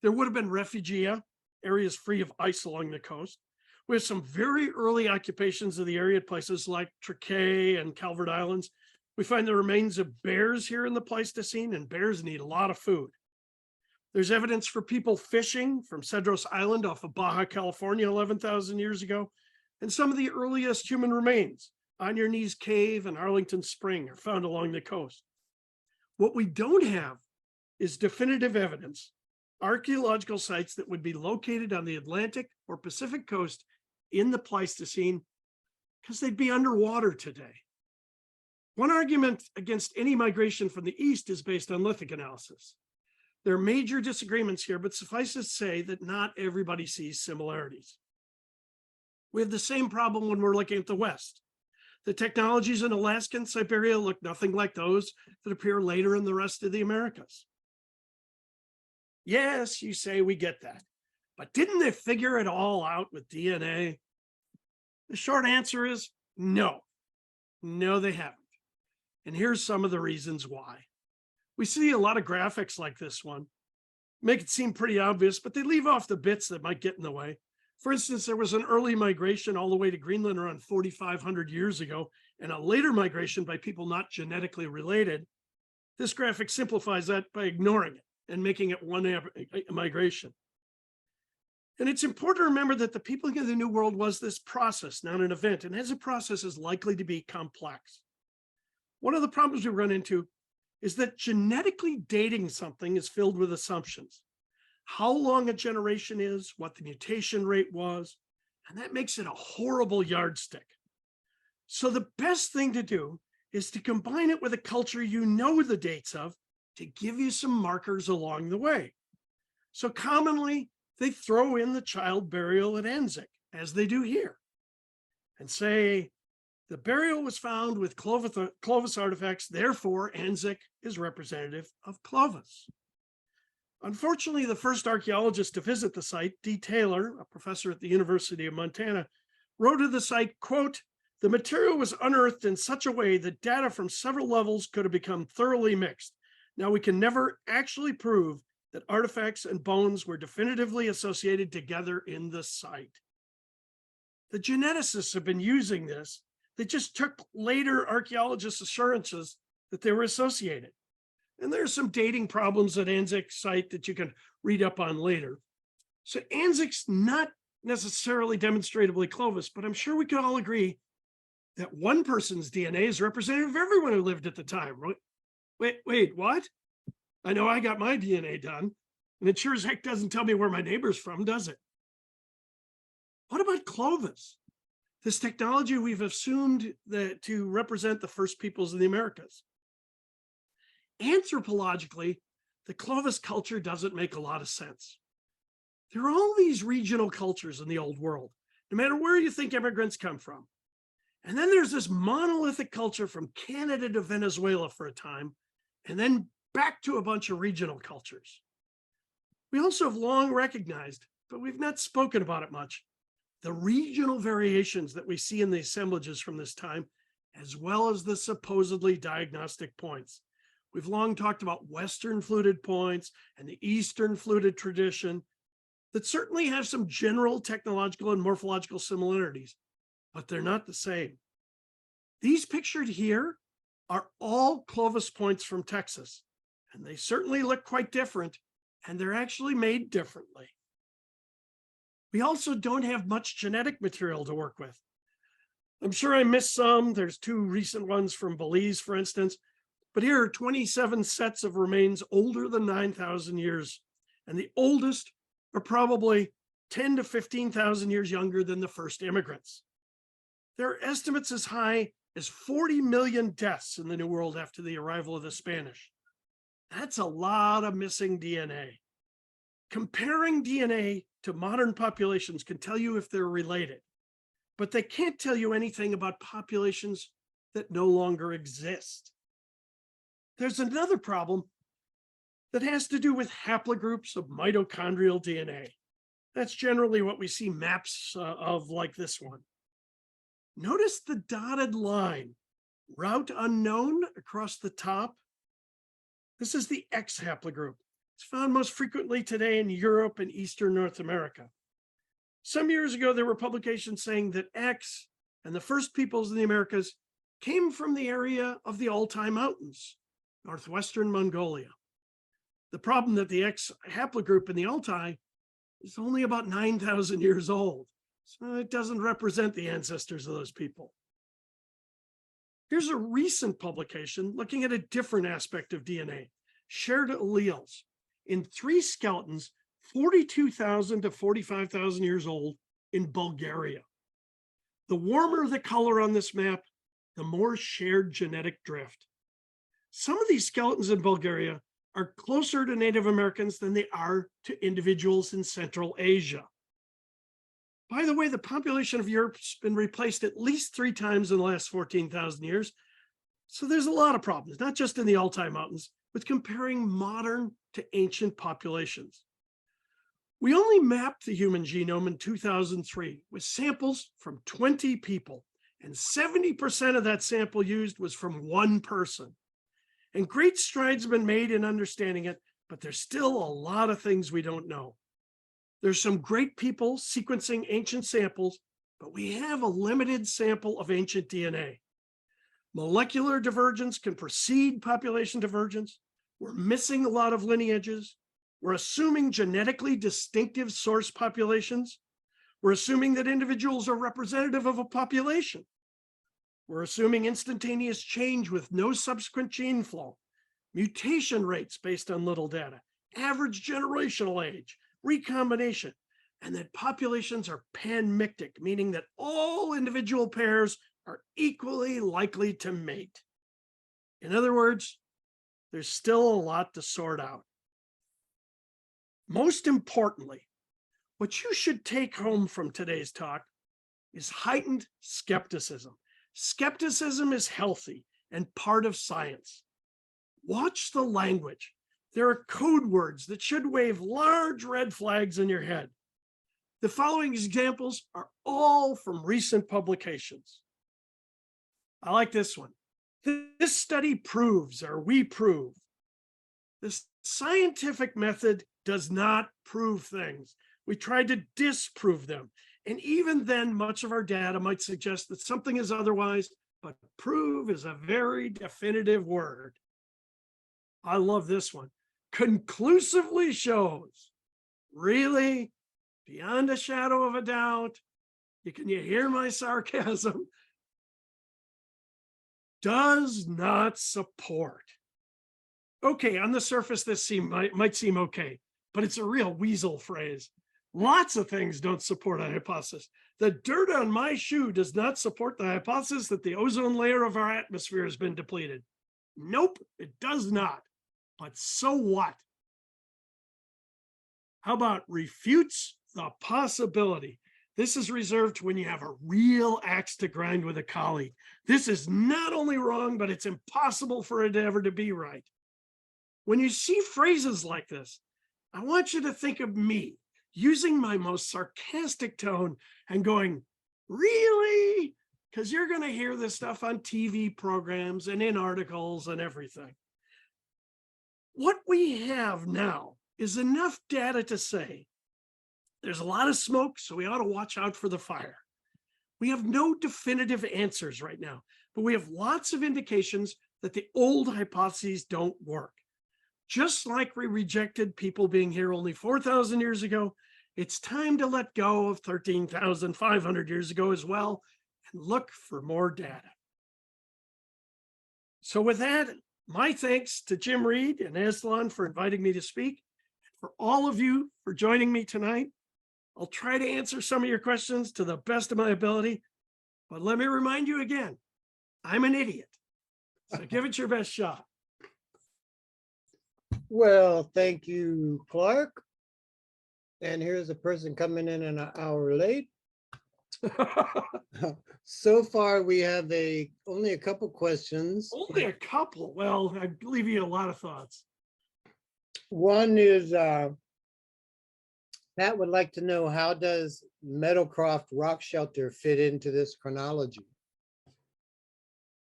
Speaker 2: There would have been refugia, areas free of ice along the coast, with some very early occupations of the area at places like Torquay and Calvert Islands. We find the remains of bears here in the Pleistocene, and bears need a lot of food. There's evidence for people fishing from Cedros Island off of Baja California 11,000 years ago, and some of the earliest human remains, On Your Knees Cave and Arlington Spring, are found along the coast. What we don't have is definitive evidence, archaeological sites that would be located on the Atlantic or Pacific coast in the Pleistocene, because they'd be underwater today. One argument against any migration from the east is based on lithic analysis. There are major disagreements here, but suffice it to say that not everybody sees similarities. We have the same problem when we're looking at the West. The technologies in Alaska and Siberia look nothing like those that appear later in the rest of the Americas. Yes, you say we get that, but didn't they figure it all out with DNA? The short answer is no. No, they haven't. And here's some of the reasons why. We see a lot of graphics like this one, make it seem pretty obvious, but they leave off the bits that might get in the way. For instance, there was an early migration all the way to Greenland around 4,500 years ago, and a later migration by people not genetically related. This graphic simplifies that by ignoring it and making it one migration. And it's important to remember that the peopling of the New World was this process, not an event, and as a process is likely to be complex. One of the problems we run into is that genetically dating something is filled with assumptions. How long a generation is, what the mutation rate was, and that makes it a horrible yardstick. So the best thing to do is to combine it with a culture you know the dates of to give you some markers along the way. So commonly, they throw in the child burial at Anzac, as they do here, and say, the burial was found with Clovis artifacts, therefore Anzac is representative of Clovis. Unfortunately, the first archaeologist to visit the site, D. Taylor, a professor at the University of Montana, wrote of the site, quote, the material was unearthed in such a way that data from several levels could have become thoroughly mixed. Now we can never actually prove that artifacts and bones were definitively associated together in the site. The geneticists have been using this. They just took later archaeologists' assurances that they were associated. And there's some dating problems at Anzac site that you can read up on later. So Anzac's not necessarily demonstrably Clovis, but I'm sure we could all agree that one person's DNA is representative of everyone who lived at the time, right? Wait, what? I know I got my DNA done, and it sure as heck doesn't tell me where my neighbor's from, does it? What about Clovis? This technology we've assumed that to represent the first peoples of the Americas. Anthropologically, the Clovis culture doesn't make a lot of sense. There are all these regional cultures in the old world, no matter where you think immigrants come from. And then there's this monolithic culture from Canada to Venezuela for a time, and then back to a bunch of regional cultures. We also have long recognized, but we've not spoken about it much, the regional variations that we see in the assemblages from this time, as well as the supposedly diagnostic points. We've long talked about Western fluted points and the Eastern fluted tradition that certainly have some general technological and morphological similarities, but they're not the same. These pictured here are all Clovis points from Texas, and they certainly look quite different, and they're actually made differently. We also don't have much genetic material to work with. I'm sure I missed some. There's 2 recent ones from Belize, for instance, but here are 27 sets of remains older than 9,000 years, and the oldest are probably 10 to 15,000 years younger than the first immigrants. There are estimates as high as 40 million deaths in the New World after the arrival of the Spanish. That's a lot of missing DNA. Comparing DNA to modern populations can tell you if they're related, but they can't tell you anything about populations that no longer exist. There's another problem that has to do with haplogroups of mitochondrial DNA. That's generally what we see maps of like this one. Notice the dotted line, route unknown across the top. This is the X haplogroup. It's found most frequently today in Europe and Eastern North America. Some years ago, there were publications saying that X and the first peoples in the Americas came from the area of the Altai Mountains, northwestern Mongolia. The problem that the X haplogroup in the Altai is only about 9,000 years old, so it doesn't represent the ancestors of those people. Here's a recent publication looking at a different aspect of DNA, shared alleles, in 3 skeletons 42,000 to 45,000 years old in Bulgaria. The warmer the color on this map, the more shared genetic drift. Some of these skeletons in Bulgaria are closer to Native Americans than they are to individuals in Central Asia. By the way, the population of Europe's been replaced at least 3 times in the last 14,000 years. So there's a lot of problems, not just in the Altai Mountains, with comparing modern to ancient populations. We only mapped the human genome in 2003 with samples from 20 people, and 70% of that sample used was from one person. And great strides have been made in understanding it, but there's still a lot of things we don't know. There's some great people sequencing ancient samples, but we have a limited sample of ancient DNA. Molecular divergence can precede population divergence. We're missing a lot of lineages. We're assuming genetically distinctive source populations. We're assuming that individuals are representative of a population. We're assuming instantaneous change with no subsequent gene flow, mutation rates based on little data, average generational age, recombination, and that populations are panmictic, meaning that all individual pairs are equally likely to mate. In other words, there's still a lot to sort out. Most importantly, what you should take home from today's talk is heightened skepticism. Skepticism is healthy and part of science. Watch the language. There are code words that should wave large red flags in your head. The following examples are all from recent publications. I like this one. This study proves, or we prove. The scientific method does not prove things. We tried to disprove them. And even then, much of our data might suggest that something is otherwise, but prove is a very definitive word. I love this one. Conclusively shows. Really? Beyond a shadow of a doubt? Can you hear my sarcasm? Does not support. Okay, on the surface, this might seem okay, but it's a real weasel phrase. Lots of things don't support a hypothesis. The dirt on my shoe does not support the hypothesis that the ozone layer of our atmosphere has been depleted. Nope, it does not. But so what? How about refutes the possibility? This is reserved to when you have a real axe to grind with a colleague. This is not only wrong, but it's impossible for it ever to be right. When you see phrases like this, I want you to think of me using my most sarcastic tone and going, really? Because you're going to hear this stuff on TV programs and in articles and everything. What we have now is enough data to say there's a lot of smoke, so we ought to watch out for the fire. We have no definitive answers right now, but we have lots of indications that the old hypotheses don't work. Just like we rejected people being here only 4,000 years ago, it's time to let go of 13,500 years ago as well and look for more data. So with that, my thanks to Jim Reed and Aslan for inviting me to speak, and for all of you for joining me tonight. I'll try to answer some of your questions to the best of my ability, but let me remind you again, I'm an idiot. So give it your best shot.
Speaker 1: Well, thank you, Clark. And here's a person coming in an hour late. So far, we have only a couple questions.
Speaker 2: Only a couple. Well, I leave you a lot of thoughts.
Speaker 1: One is, Pat would like to know, how does Meadowcroft Rock Shelter fit into this chronology?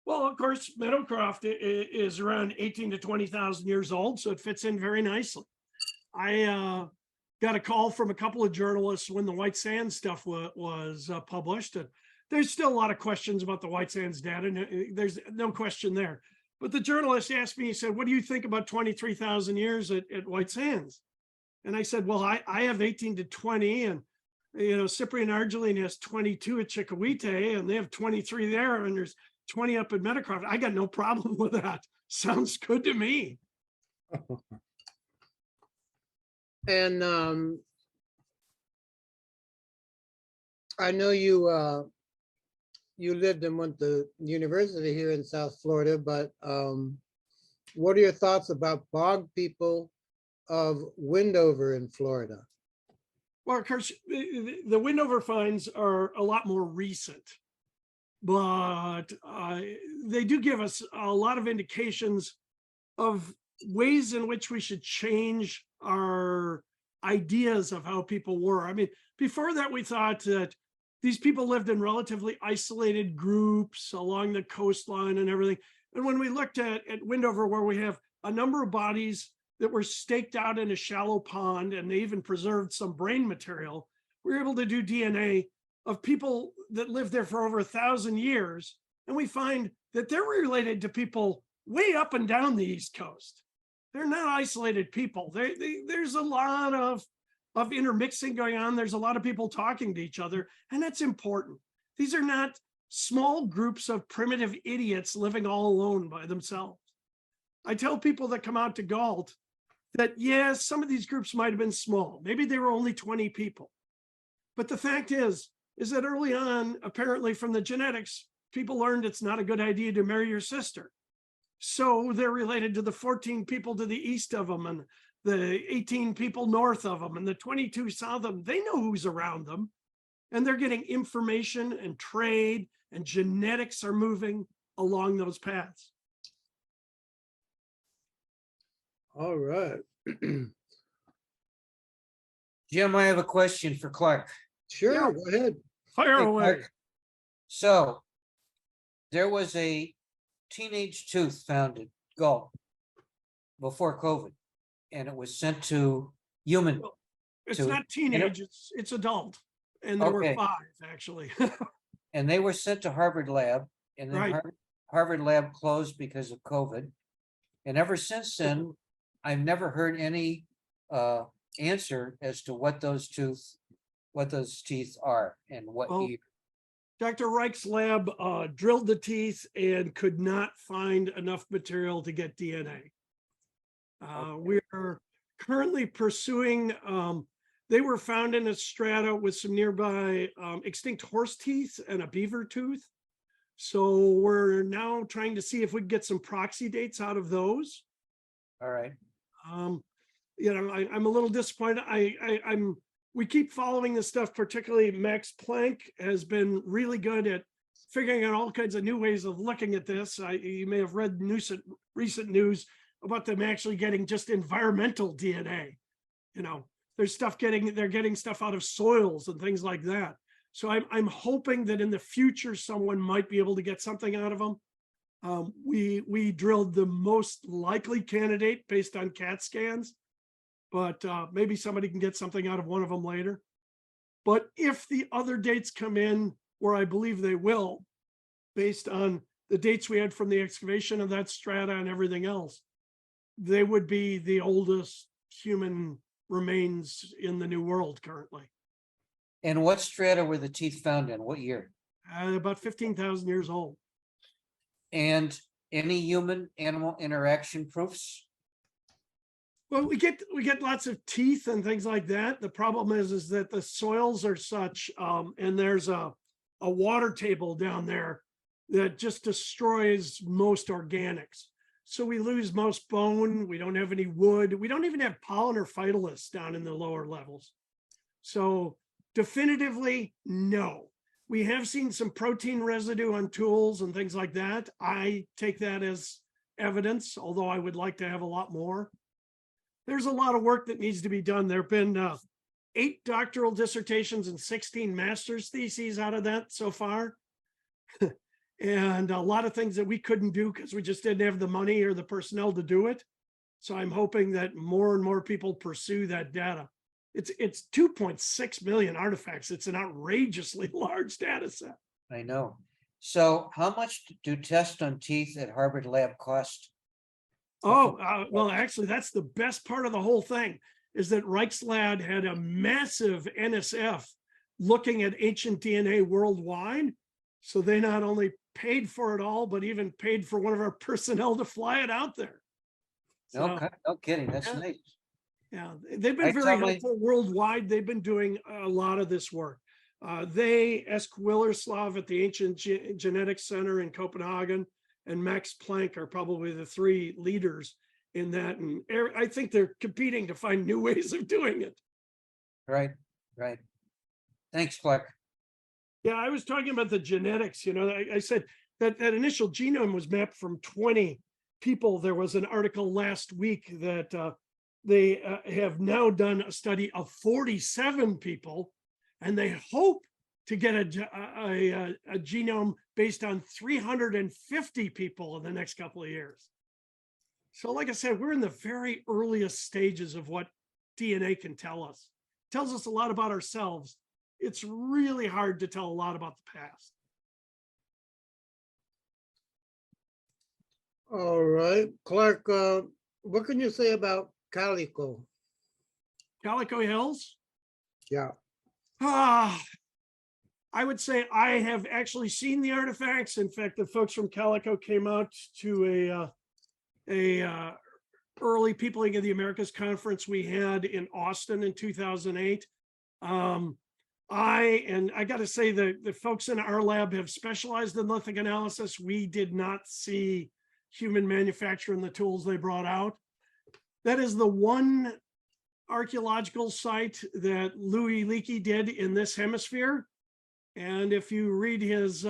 Speaker 2: Well, of course, Meadowcroft is around 18 to 20,000 years old, so it fits in very nicely. I got a call from a couple of journalists when the White Sands stuff was published. And there's still a lot of questions about the White Sands data, and there's no question there. But the journalist asked me, he said, what do you think about 23,000 years at White Sands? And I said, well, I have 18 to 20, and Cyprian Argeline has 22 at Chickawite, and they have 23 there, and there's 20 up at Meadowcroft. I got no problem with that. Sounds good to me.
Speaker 1: And I know you lived and went to university here in South Florida, but what are your thoughts about bog people of Windover in Florida?
Speaker 2: Well, of course, the Windover finds are a lot more recent, but they do give us a lot of indications of ways in which we should change our ideas of how people were. I mean, before that, we thought that these people lived in relatively isolated groups along the coastline and everything. And when we looked at Windover, where we have a number of bodies that were staked out in a shallow pond, and they even preserved some brain material, we were able to do DNA of people that lived there for over 1,000 years. And we find that they're related to people way up and down the East Coast. They're not isolated people. There's a lot of intermixing going on. There's a lot of people talking to each other, and that's important. These are not small groups of primitive idiots living all alone by themselves. I tell people that come out to Gault that, yes, some of these groups might have been small. Maybe they were only 20 people. But the fact is that early on, apparently from the genetics, people learned it's not a good idea to marry your sister. So they're related to the 14 people to the east of them and the 18 people north of them and the 22 south of them. They know who's around them, and they're getting information and trade, and genetics are moving along those paths.
Speaker 1: All right.
Speaker 3: Jim, I have a question for Clark.
Speaker 1: Sure,
Speaker 2: Yeah.
Speaker 1: go ahead.
Speaker 2: Fire
Speaker 3: Hey,
Speaker 2: away.
Speaker 3: Clark. So there was a teenage tooth found at Gault before COVID, and it was sent to human.
Speaker 2: It's
Speaker 3: to-
Speaker 2: not teenage, it's adult. And there
Speaker 3: Okay.
Speaker 2: were 5, actually.
Speaker 3: And they were sent to Harvard lab, and then
Speaker 2: Right.
Speaker 3: Harvard lab closed because of COVID. And ever since then, I've never heard any answer as to what those teeth are and what
Speaker 2: Well,
Speaker 3: year.
Speaker 2: Dr. Reich's lab drilled the teeth and could not find enough material to get DNA. We're currently pursuing, they were found in a strata with some nearby extinct horse teeth and a beaver tooth. So we're now trying to see if we can get some proxy dates out of those.
Speaker 3: All right.
Speaker 2: I'm a little disappointed. We keep following this stuff, particularly Max Planck has been really good at figuring out all kinds of new ways of looking at this. You may have read recent news about them actually getting just environmental DNA. They're getting stuff out of soils and things like that. So I'm hoping that in the future, someone might be able to get something out of them. We drilled the most likely candidate based on CAT scans, but maybe somebody can get something out of one of them later. But if the other dates come in, where I believe they will, based on the dates we had from the excavation of that strata and everything else, they would be the oldest human remains in the New World currently.
Speaker 3: And what strata were the teeth found in? What year?
Speaker 2: About 15,000 years old.
Speaker 3: And any human animal interaction proofs?
Speaker 2: Well, we get lots of teeth and things like that. The problem is that the soils are such, and there's a water table down there that just destroys most organics. So we lose most bone. We don't have any wood. We don't even have pollen or phytoliths down in the lower levels. So definitively, no. We have seen some protein residue on tools and things like that. I take that as evidence, although I would like to have a lot more. There's a lot of work that needs to be done. There have been 8 doctoral dissertations and 16 master's theses out of that so far. And a lot of things that we couldn't do because we just didn't have the money or the personnel to do it. So I'm hoping that more and more people pursue that data. It's 2.6 million artifacts. It's an outrageously large data set.
Speaker 3: I know. So how much do tests on teeth at Harvard lab cost?
Speaker 2: Well, actually, that's the best part of the whole thing, is that Reich's lab had a massive NSF looking at ancient DNA worldwide. So they not only paid for it all, but even paid for one of our personnel to fly it out there. So,
Speaker 3: No kidding. That's
Speaker 2: yeah.
Speaker 3: nice.
Speaker 2: Yeah, they've been
Speaker 3: I
Speaker 2: very
Speaker 3: tell my-
Speaker 2: helpful worldwide. They've been doing a lot of this work. Esk Willerslev at the Ancient Genetics Center in Copenhagen and Max Planck are probably the 3 leaders in that. And I think they're competing to find new ways of doing it.
Speaker 3: Right. Right. Thanks, Clark.
Speaker 2: Yeah, I was talking about the genetics, I said that initial genome was mapped from 20 people. There was an article last week that they have now done a study of 47 people, and they hope to get a genome based on 350 people in the next couple of years. So like I said, we're in the very earliest stages of what DNA can tell us. It tells us a lot about ourselves. It's really hard to tell a lot about the past.
Speaker 1: All right, Clark, what can you say about Calico?
Speaker 2: Calico Hills?
Speaker 1: Yeah.
Speaker 2: I would say I have actually seen the artifacts. In fact, the folks from Calico came out to a early Peopling of the Americas conference we had in Austin in 2008. I got to say the folks in our lab have specialized in lithic analysis. We did not see human manufacture in the tools they brought out. That is the one archaeological site that Louis Leakey did in this hemisphere. And if you read his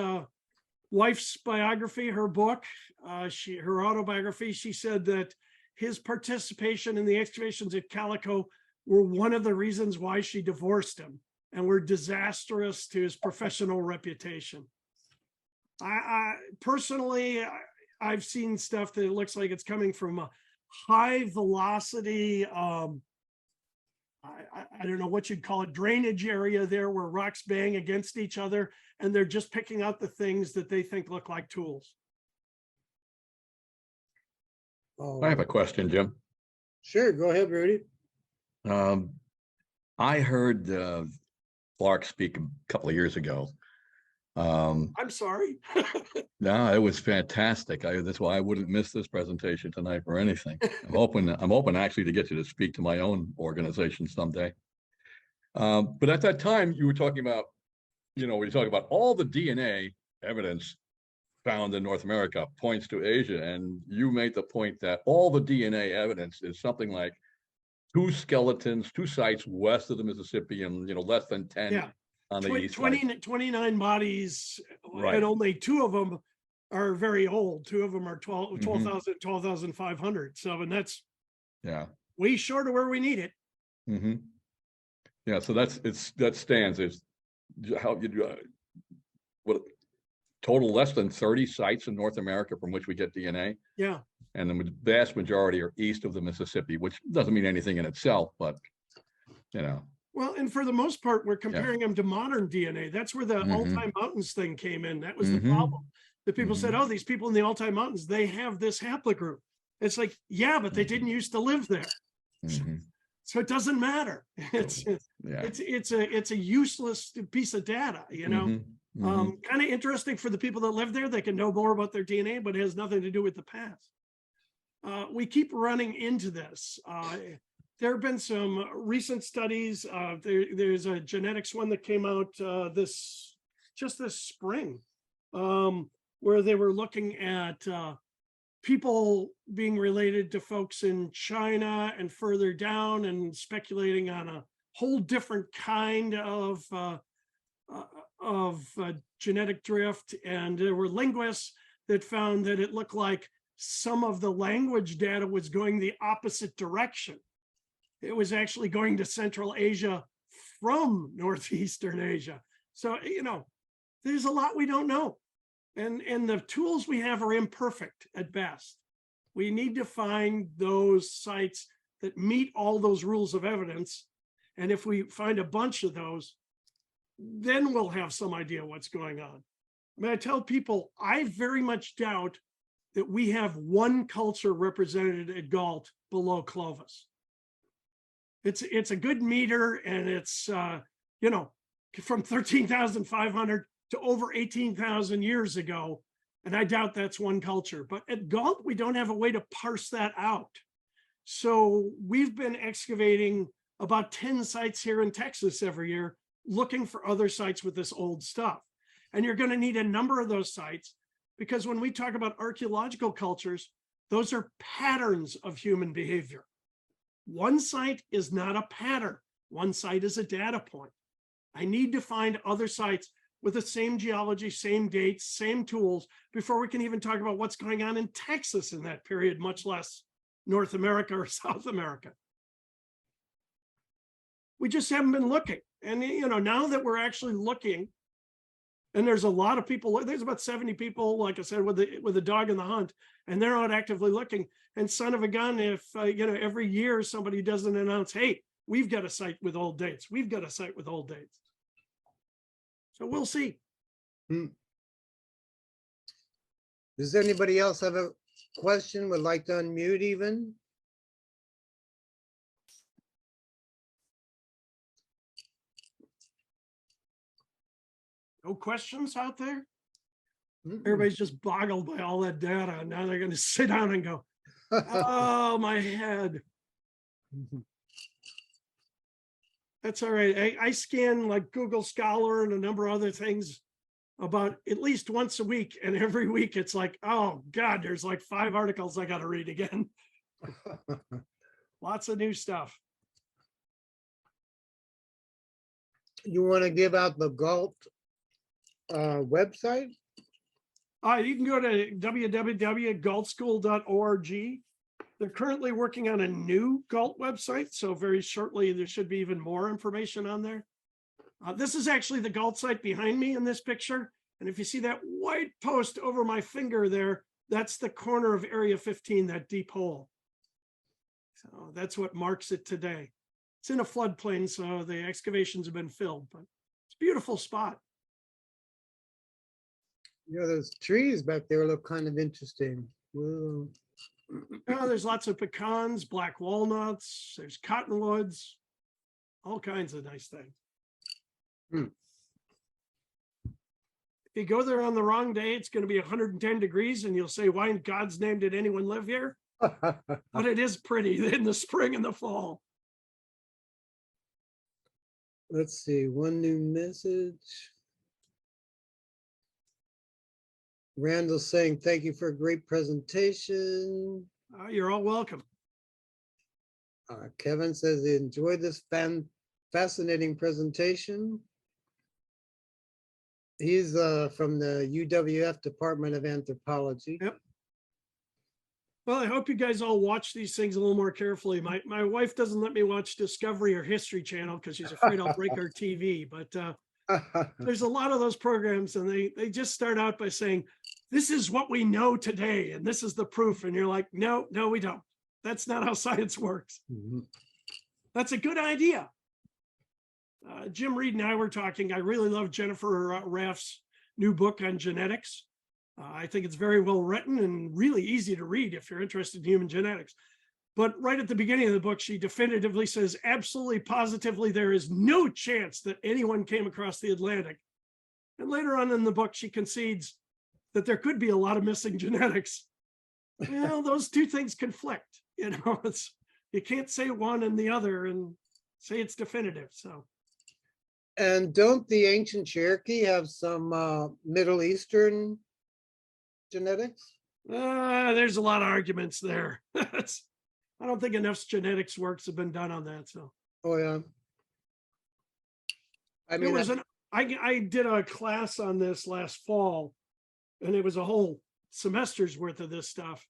Speaker 2: wife's biography, her book, her autobiography, she said that his participation in the excavations at Calico were one of the reasons why she divorced him and were disastrous to his professional reputation. I personally, I've seen stuff that looks like it's coming from a high velocity, I don't know what you'd call it, drainage area there where rocks bang against each other, and they're just picking out the things that they think look like tools.
Speaker 1: Oh,
Speaker 4: I have a question, Jim.
Speaker 1: sure, go ahead, Rudy.
Speaker 4: I heard Clark speak a couple of years ago.
Speaker 2: I'm sorry.
Speaker 4: No, it was fantastic. That's why I wouldn't miss this presentation tonight for anything. I'm hoping actually to get you to speak to my own organization someday. But at that time, you were talking about, when you talk about all the DNA evidence found in North America points to Asia, and you made the point that all the DNA evidence is something like 2 skeletons, 2 sites west of the Mississippi, and less than 10
Speaker 2: Yeah.
Speaker 4: on the east side.
Speaker 2: 29 bodies,
Speaker 4: Right.
Speaker 2: and only 2 of them are very old. 2 of them are 12,000,
Speaker 4: Mhm.
Speaker 2: 12,500. So, and that's
Speaker 4: Yeah.
Speaker 2: way short of where we need it.
Speaker 4: Mm-hmm. Yeah. So that stands. Is how you do what total less than 30 sites in North America from which we get DNA,
Speaker 2: Yeah.
Speaker 4: and the vast majority are east of the Mississippi, which doesn't mean anything in itself, but
Speaker 2: Well, and for the most part, we're comparing them to modern DNA. That's where the
Speaker 4: Mhm.
Speaker 2: Altai Mountains thing came in. That was the
Speaker 4: Mhm.
Speaker 2: problem. The people said,
Speaker 4: Mhm.
Speaker 2: oh, these people in the Altai Mountains, they have this haplogroup. It's like, yeah, but they
Speaker 4: Mhm.
Speaker 2: didn't used to live there.
Speaker 4: Mhm.
Speaker 2: So it doesn't matter.
Speaker 4: Yeah.
Speaker 2: It's a useless piece of data,
Speaker 4: Mhm. Mhm.
Speaker 2: Kind of interesting for the people that live there. They can know more about their DNA, but it has nothing to do with the past. We keep running into this. There have been some recent studies. There's a genetics one that came out this spring, where they were looking at people being related to folks in China and further down, and speculating on a whole different kind of genetic drift. And there were linguists that found that it looked like some of the language data was going the opposite direction. It was actually going to Central Asia from Northeastern Asia. So, there's a lot we don't know. And the tools we have are imperfect at best. We need to find those sites that meet all those rules of evidence. And if we find a bunch of those, then we'll have some idea what's going on. I mean, I tell people, I very much doubt that we have one culture represented at Gault below Clovis. It's a good meter, and it's, from 13,500 to over 18,000 years ago. And I doubt that's one culture. But at Gault, we don't have a way to parse that out. So we've been excavating about 10 sites here in Texas every year, looking for other sites with this old stuff. And you're going to need a number of those sites, because when we talk about archaeological cultures, those are patterns of human behavior. One site is not a pattern. One site is a data point. I need to find other sites with the same geology, same dates, same tools before we can even talk about what's going on in Texas in that period, much less North America or South America. We just haven't been looking. And now that we're actually looking, and there's a lot of people, there's about 70 people, like I said, with the dog in the hunt, and they're out actively looking. And son of a gun, if every year somebody doesn't announce, hey, we've got a site with old dates. We've got a site with old dates. So we'll see.
Speaker 1: Does anybody else have a question, would like to unmute even?
Speaker 2: No questions out there?
Speaker 1: Mm-mm.
Speaker 2: Everybody's just boggled by all that data. And now they're going to sit down and go, oh, my head. That's all right. I scan like Google Scholar and a number of other things about at least once a week. And every week it's like, oh God, there's like 5 articles I got to read again. Lots of new stuff.
Speaker 1: You want to give out the Gault website?
Speaker 2: You can go to www.gaultschool.org. They're currently working on a new Gault website, so very shortly there should be even more information on there. This is actually the Gault site behind me in this picture. And if you see that white post over my finger there, that's the corner of Area 15, that deep hole. So that's what marks it today. It's in a floodplain, so the excavations have been filled, but it's a beautiful spot.
Speaker 1: Those trees back there look kind of interesting. Whoa.
Speaker 2: There's lots of pecans, black walnuts, there's cottonwoods, all kinds of nice things. If you go there on the wrong day, it's going to be 110 degrees and you'll say, why in God's name did anyone live here? But it is pretty in the spring and the fall.
Speaker 1: Let's see, one new message. Randall saying, thank you for a great presentation.
Speaker 2: You're all welcome.
Speaker 1: Kevin says he enjoyed this fascinating presentation. He's from the UWF Department of Anthropology.
Speaker 2: Yep. Well, I hope you guys all watch these things a little more carefully. My wife doesn't let me watch Discovery or History Channel because she's afraid I'll break her TV. But there's a lot of those programs, and they just start out by saying, this is what we know today, and this is the proof. And you're like, no, we don't. That's not how science works. That's a good idea. Jim Reed and I were talking. I really love Jennifer Raff's new book on genetics. I think it's very well written and really easy to read if you're interested in human genetics. But right at the beginning of the book, she definitively says, absolutely, positively, there is no chance that anyone came across the Atlantic. And later on in the book, she concedes that there could be a lot of missing genetics. Well, those two things conflict. You can't say one and the other and say it's definitive. So.
Speaker 1: And don't the ancient Cherokee have some Middle Eastern genetics?
Speaker 2: There's a lot of arguments there. I don't think enough genetics works have been done on that. So.
Speaker 1: Oh yeah. I mean,
Speaker 2: I did a class on this last fall, and it was a whole semester's worth of this stuff.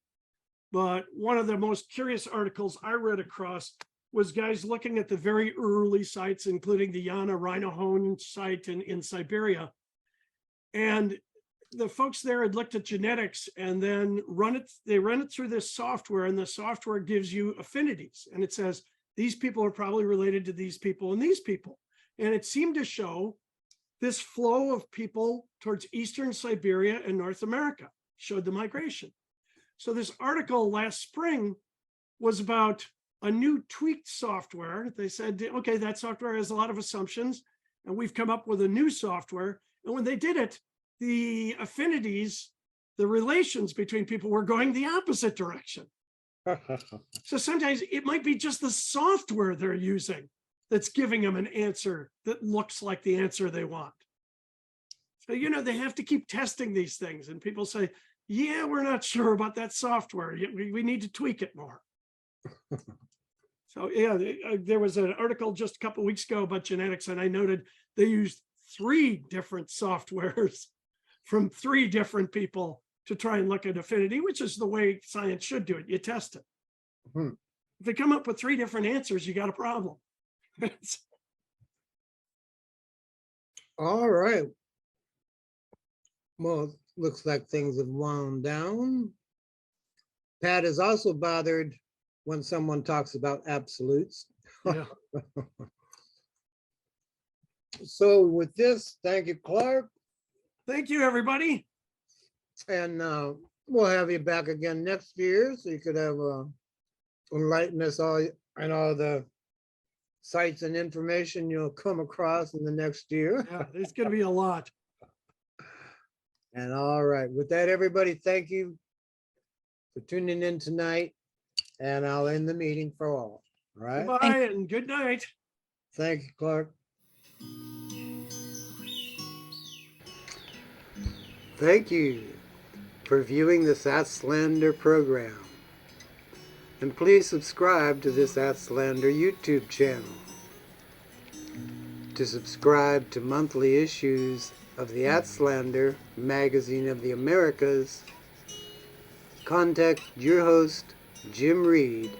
Speaker 2: But one of the most curious articles I read across was guys looking at the very early sites, including the Yana Rhinohone site in Siberia. And the folks there had looked at genetics and then they run it through this software, and the software gives you affinities. And it says, these people are probably related to these people and these people. And it seemed to show this flow of people towards Eastern Siberia and North America, showed the migration. So this article last spring was about a new tweaked software. They said, okay, that software has a lot of assumptions, and we've come up with a new software. And when they did it, the affinities, the relations between people were going the opposite direction. So sometimes it might be just the software they're using that's giving them an answer that looks like the answer they want. So, they have to keep testing these things, and people say, yeah, we're not sure about that software. We need to tweak it more. So yeah, there was an article just a couple weeks ago about genetics, and I noted they used 3 different softwares from 3 different people to try and look at affinity, which is the way science should do it. You test it.
Speaker 1: Hmm.
Speaker 2: If they come up with 3 different answers, you got a problem.
Speaker 1: All right. Well, looks like things have wound down. Pat is also bothered when someone talks about absolutes.
Speaker 2: Yeah.
Speaker 1: So with this, thank you, Clark,
Speaker 2: Thank you, everybody.
Speaker 1: and we'll have you back again next year so you could have enlighten us all and all the sites and information you'll come across in the next year.
Speaker 2: Yeah, there's going to be a lot.
Speaker 1: And all right, with that, everybody, thank you for tuning in tonight, and I'll end the meeting for all. All right,
Speaker 2: Goodbye and good night.
Speaker 1: thank you, Clark. Thank you for viewing this Aztlander program. And please subscribe to this Aztlander YouTube channel. To subscribe to monthly issues of the Aztlander Magazine of the Americas, contact your host, Jim Reed,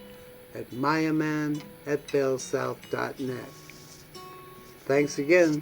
Speaker 1: at mayaman@bellsouth.net. Thanks again.